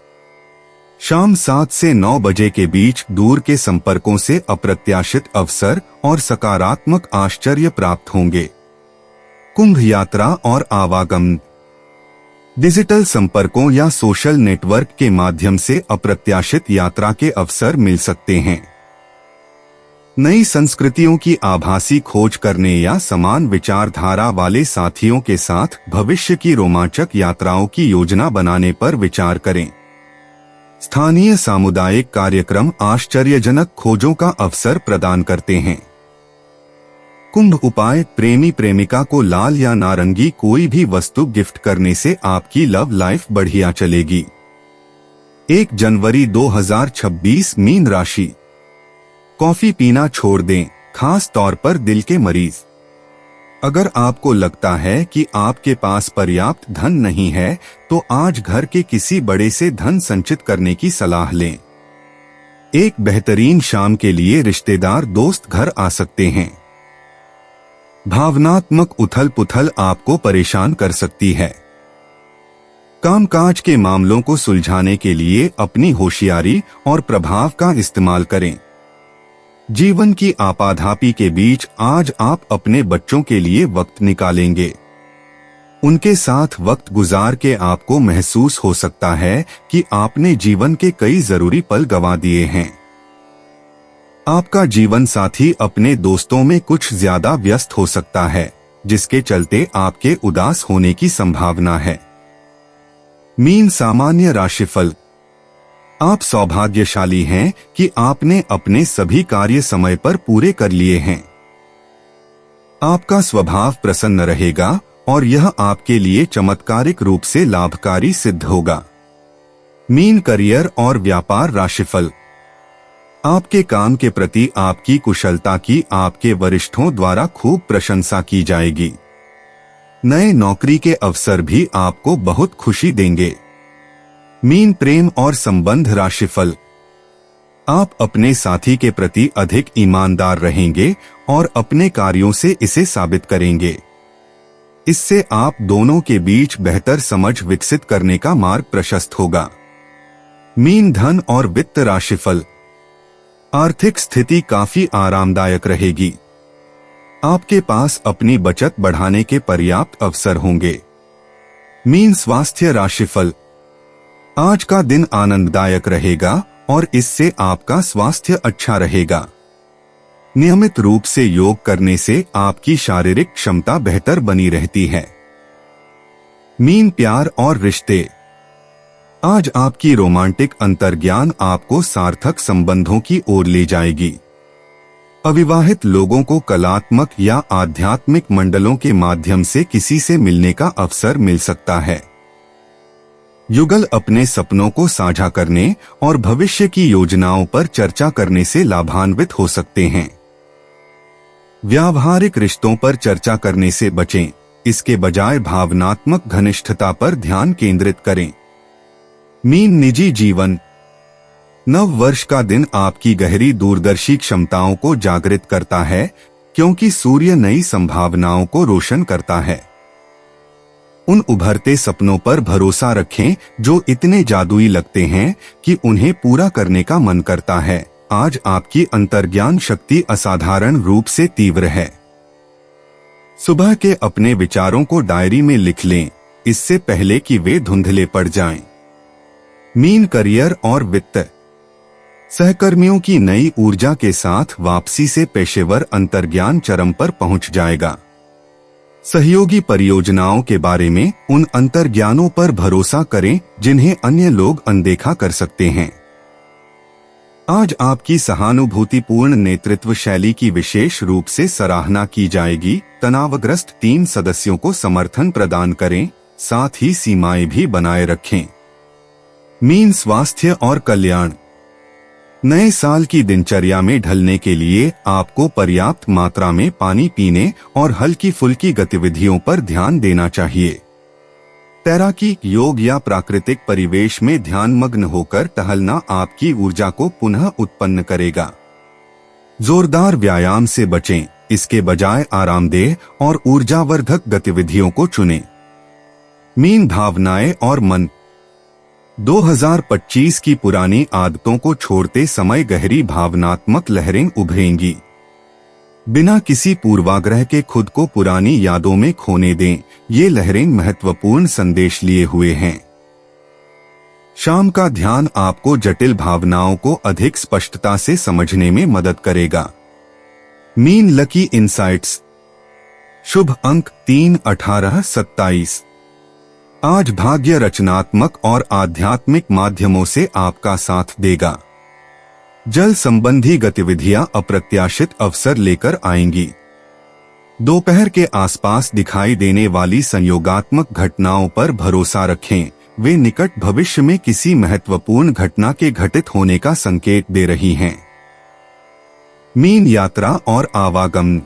शाम 7 से 9 बजे के बीच दूर के संपर्कों से अप्रत्याशित अवसर और सकारात्मक आश्चर्य प्राप्त होंगे। कुंभ यात्रा और आवागमन। डिजिटल संपर्कों या सोशल नेटवर्क के माध्यम से अप्रत्याशित यात्रा के अवसर मिल सकते हैं। नई संस्कृतियों की आभासी खोज करने या समान विचारधारा वाले साथियों के साथ भविष्य की रोमांचक यात्राओं की योजना बनाने पर विचार करें। स्थानीय सामुदायिक कार्यक्रम आश्चर्यजनक खोजों का अवसर प्रदान करते हैं। कुंभ उपाय। प्रेमी प्रेमिका को लाल या नारंगी कोई भी वस्तु गिफ्ट करने से आपकी लव लाइफ बढ़िया चलेगी। 1 जनवरी 2026 मीन राशि। कॉफी पीना छोड़ दें, खास तौर पर दिल के मरीज। अगर आपको लगता है कि आपके पास पर्याप्त धन नहीं है, तो आज घर के किसी बड़े से धन संचित करने की सलाह लें। एक बेहतरीन शाम के लिए रिश्तेदार दोस्त घर आ सकते हैं। भावनात्मक उथल पुथल आपको परेशान कर सकती है। कामकाज के मामलों को सुलझाने के लिए अपनी होशियारी और प्रभाव का इस्तेमाल करें। जीवन की आपाधापी के बीच आज आप अपने बच्चों के लिए वक्त निकालेंगे। उनके साथ वक्त गुजार के आपको महसूस हो सकता है कि आपने जीवन के कई जरूरी पल गंवा दिए हैं। आपका जीवन साथी अपने दोस्तों में कुछ ज्यादा व्यस्त हो सकता है, जिसके चलते आपके उदास होने की संभावना है। मीन सामान्य राशिफल। आप सौभाग्यशाली हैं कि आपने अपने सभी कार्य समय पर पूरे कर लिए हैं। आपका स्वभाव प्रसन्न रहेगा और यह आपके लिए चमत्कारिक रूप से लाभकारी सिद्ध होगा। मीन करियर और व्यापार राशिफल। आपके काम के प्रति आपकी कुशलता की आपके वरिष्ठों द्वारा खूब प्रशंसा की जाएगी। नए नौकरी के अवसर भी आपको बहुत खुशी देंगे। मीन प्रेम और संबंध राशिफल। आप अपने साथी के प्रति अधिक ईमानदार रहेंगे और अपने कार्यों से इसे साबित करेंगे। इससे आप दोनों के बीच बेहतर समझ विकसित करने का मार्ग प्रशस्त होगा। मीन धन और वित्त राशिफल। आर्थिक स्थिति काफी आरामदायक रहेगी। आपके पास अपनी बचत बढ़ाने के पर्याप्त अवसर होंगे। मीन स्वास्थ्य राशिफल। आज का दिन आनंददायक रहेगा और इससे आपका स्वास्थ्य अच्छा रहेगा। नियमित रूप से योग करने से आपकी शारीरिक क्षमता बेहतर बनी रहती है। मीन प्यार और रिश्ते। आज आपकी रोमांटिक अंतर्ज्ञान आपको सार्थक संबंधों की ओर ले जाएगी। अविवाहित लोगों को कलात्मक या आध्यात्मिक मंडलों के माध्यम से किसी से मिलने का अवसर मिल सकता है। युगल अपने सपनों को साझा करने और भविष्य की योजनाओं पर चर्चा करने से लाभान्वित हो सकते हैं। व्यावहारिक रिश्तों पर चर्चा करने से बचें, इसके बजाय भावनात्मक घनिष्ठता पर ध्यान केंद्रित करें। मीन निजी जीवन। नव वर्ष का दिन आपकी गहरी दूरदर्शी क्षमताओं को जागृत करता है, क्योंकि सूर्य नई संभावनाओं को रोशन करता है। उन उभरते सपनों पर भरोसा रखें जो इतने जादुई लगते हैं कि उन्हें पूरा करने का मन करता है। आज आपकी अंतर्ज्ञान शक्ति असाधारण रूप से तीव्र है। सुबह के अपने विचारों को डायरी में लिख लें, इससे पहले कि वे धुंधले पड़ जाएं। मीन करियर और वित्त। सहकर्मियों की नई ऊर्जा के साथ वापसी से पेशेवर अंतर्ज्ञान चरम पर पहुंच जाएगा। सहयोगी परियोजनाओं के बारे में उन अंतर्ज्ञानों पर भरोसा करें जिन्हें अन्य लोग अनदेखा कर सकते हैं। आज आपकी सहानुभूतिपूर्ण नेतृत्व शैली की विशेष रूप से सराहना की जाएगी। तनावग्रस्त टीम सदस्यों को समर्थन प्रदान करें, साथ ही सीमाएं भी बनाए रखें। मीन स्वास्थ्य और कल्याण। नए साल की दिनचर्या में ढलने के लिए आपको पर्याप्त मात्रा में पानी पीने और हल्की फुल्की गतिविधियों पर ध्यान देना चाहिए। तैराकी, योग या प्राकृतिक परिवेश में ध्यानमग्न होकर टहलना आपकी ऊर्जा को पुनः उत्पन्न करेगा। जोरदार व्यायाम से बचें, इसके बजाय आरामदेह और ऊर्जावर्धक गतिविधियों को चुनें। मीन भावनाएं और मन। 2025 की पुरानी आदतों को छोड़ते समय गहरी भावनात्मक लहरें उभरेंगी। बिना किसी पूर्वाग्रह के खुद को पुरानी यादों में खोने दें, ये लहरें महत्वपूर्ण संदेश लिए हुए हैं। शाम का ध्यान आपको जटिल भावनाओं को अधिक स्पष्टता से समझने में मदद करेगा। Mean lucky insights. शुभ अंक 3, 18, 27। आज भाग्य रचनात्मक और आध्यात्मिक माध्यमों से आपका साथ देगा। जल संबंधी गतिविधियां अप्रत्याशित अवसर लेकर आएंगी। दोपहर के आसपास दिखाई देने वाली संयोगात्मक घटनाओं पर भरोसा रखें, वे निकट भविष्य में किसी महत्वपूर्ण घटना के घटित होने का संकेत दे रही हैं। मीन यात्रा और आवागमन।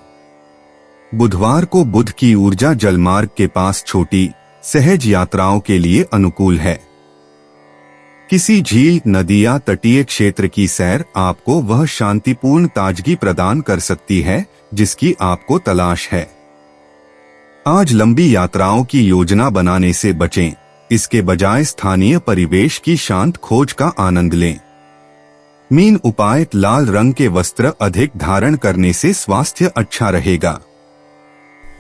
बुधवार को बुध की ऊर्जा जलमार्ग के पास छोटी सहज यात्राओं के लिए अनुकूल है। किसी झील, नदी या तटीय क्षेत्र की सैर आपको वह शांतिपूर्ण ताजगी प्रदान कर सकती है जिसकी आपको तलाश है। आज लंबी यात्राओं की योजना बनाने से बचें, इसके बजाय स्थानीय परिवेश की शांत खोज का आनंद लें। मीन उपाय। लाल रंग के वस्त्र अधिक धारण करने से स्वास्थ्य अच्छा रहेगा।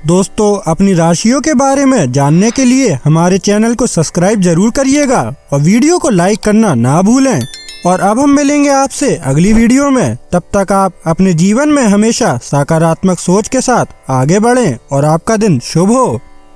दोस्तों, अपनी राशियों के बारे में जानने के लिए हमारे चैनल को सब्सक्राइब जरूर करिएगा और वीडियो को लाइक करना ना भूलें और अब हम मिलेंगे आपसे अगली वीडियो में। तब तक आप अपने जीवन में हमेशा सकारात्मक सोच के साथ आगे बढ़ें और आपका दिन शुभ हो।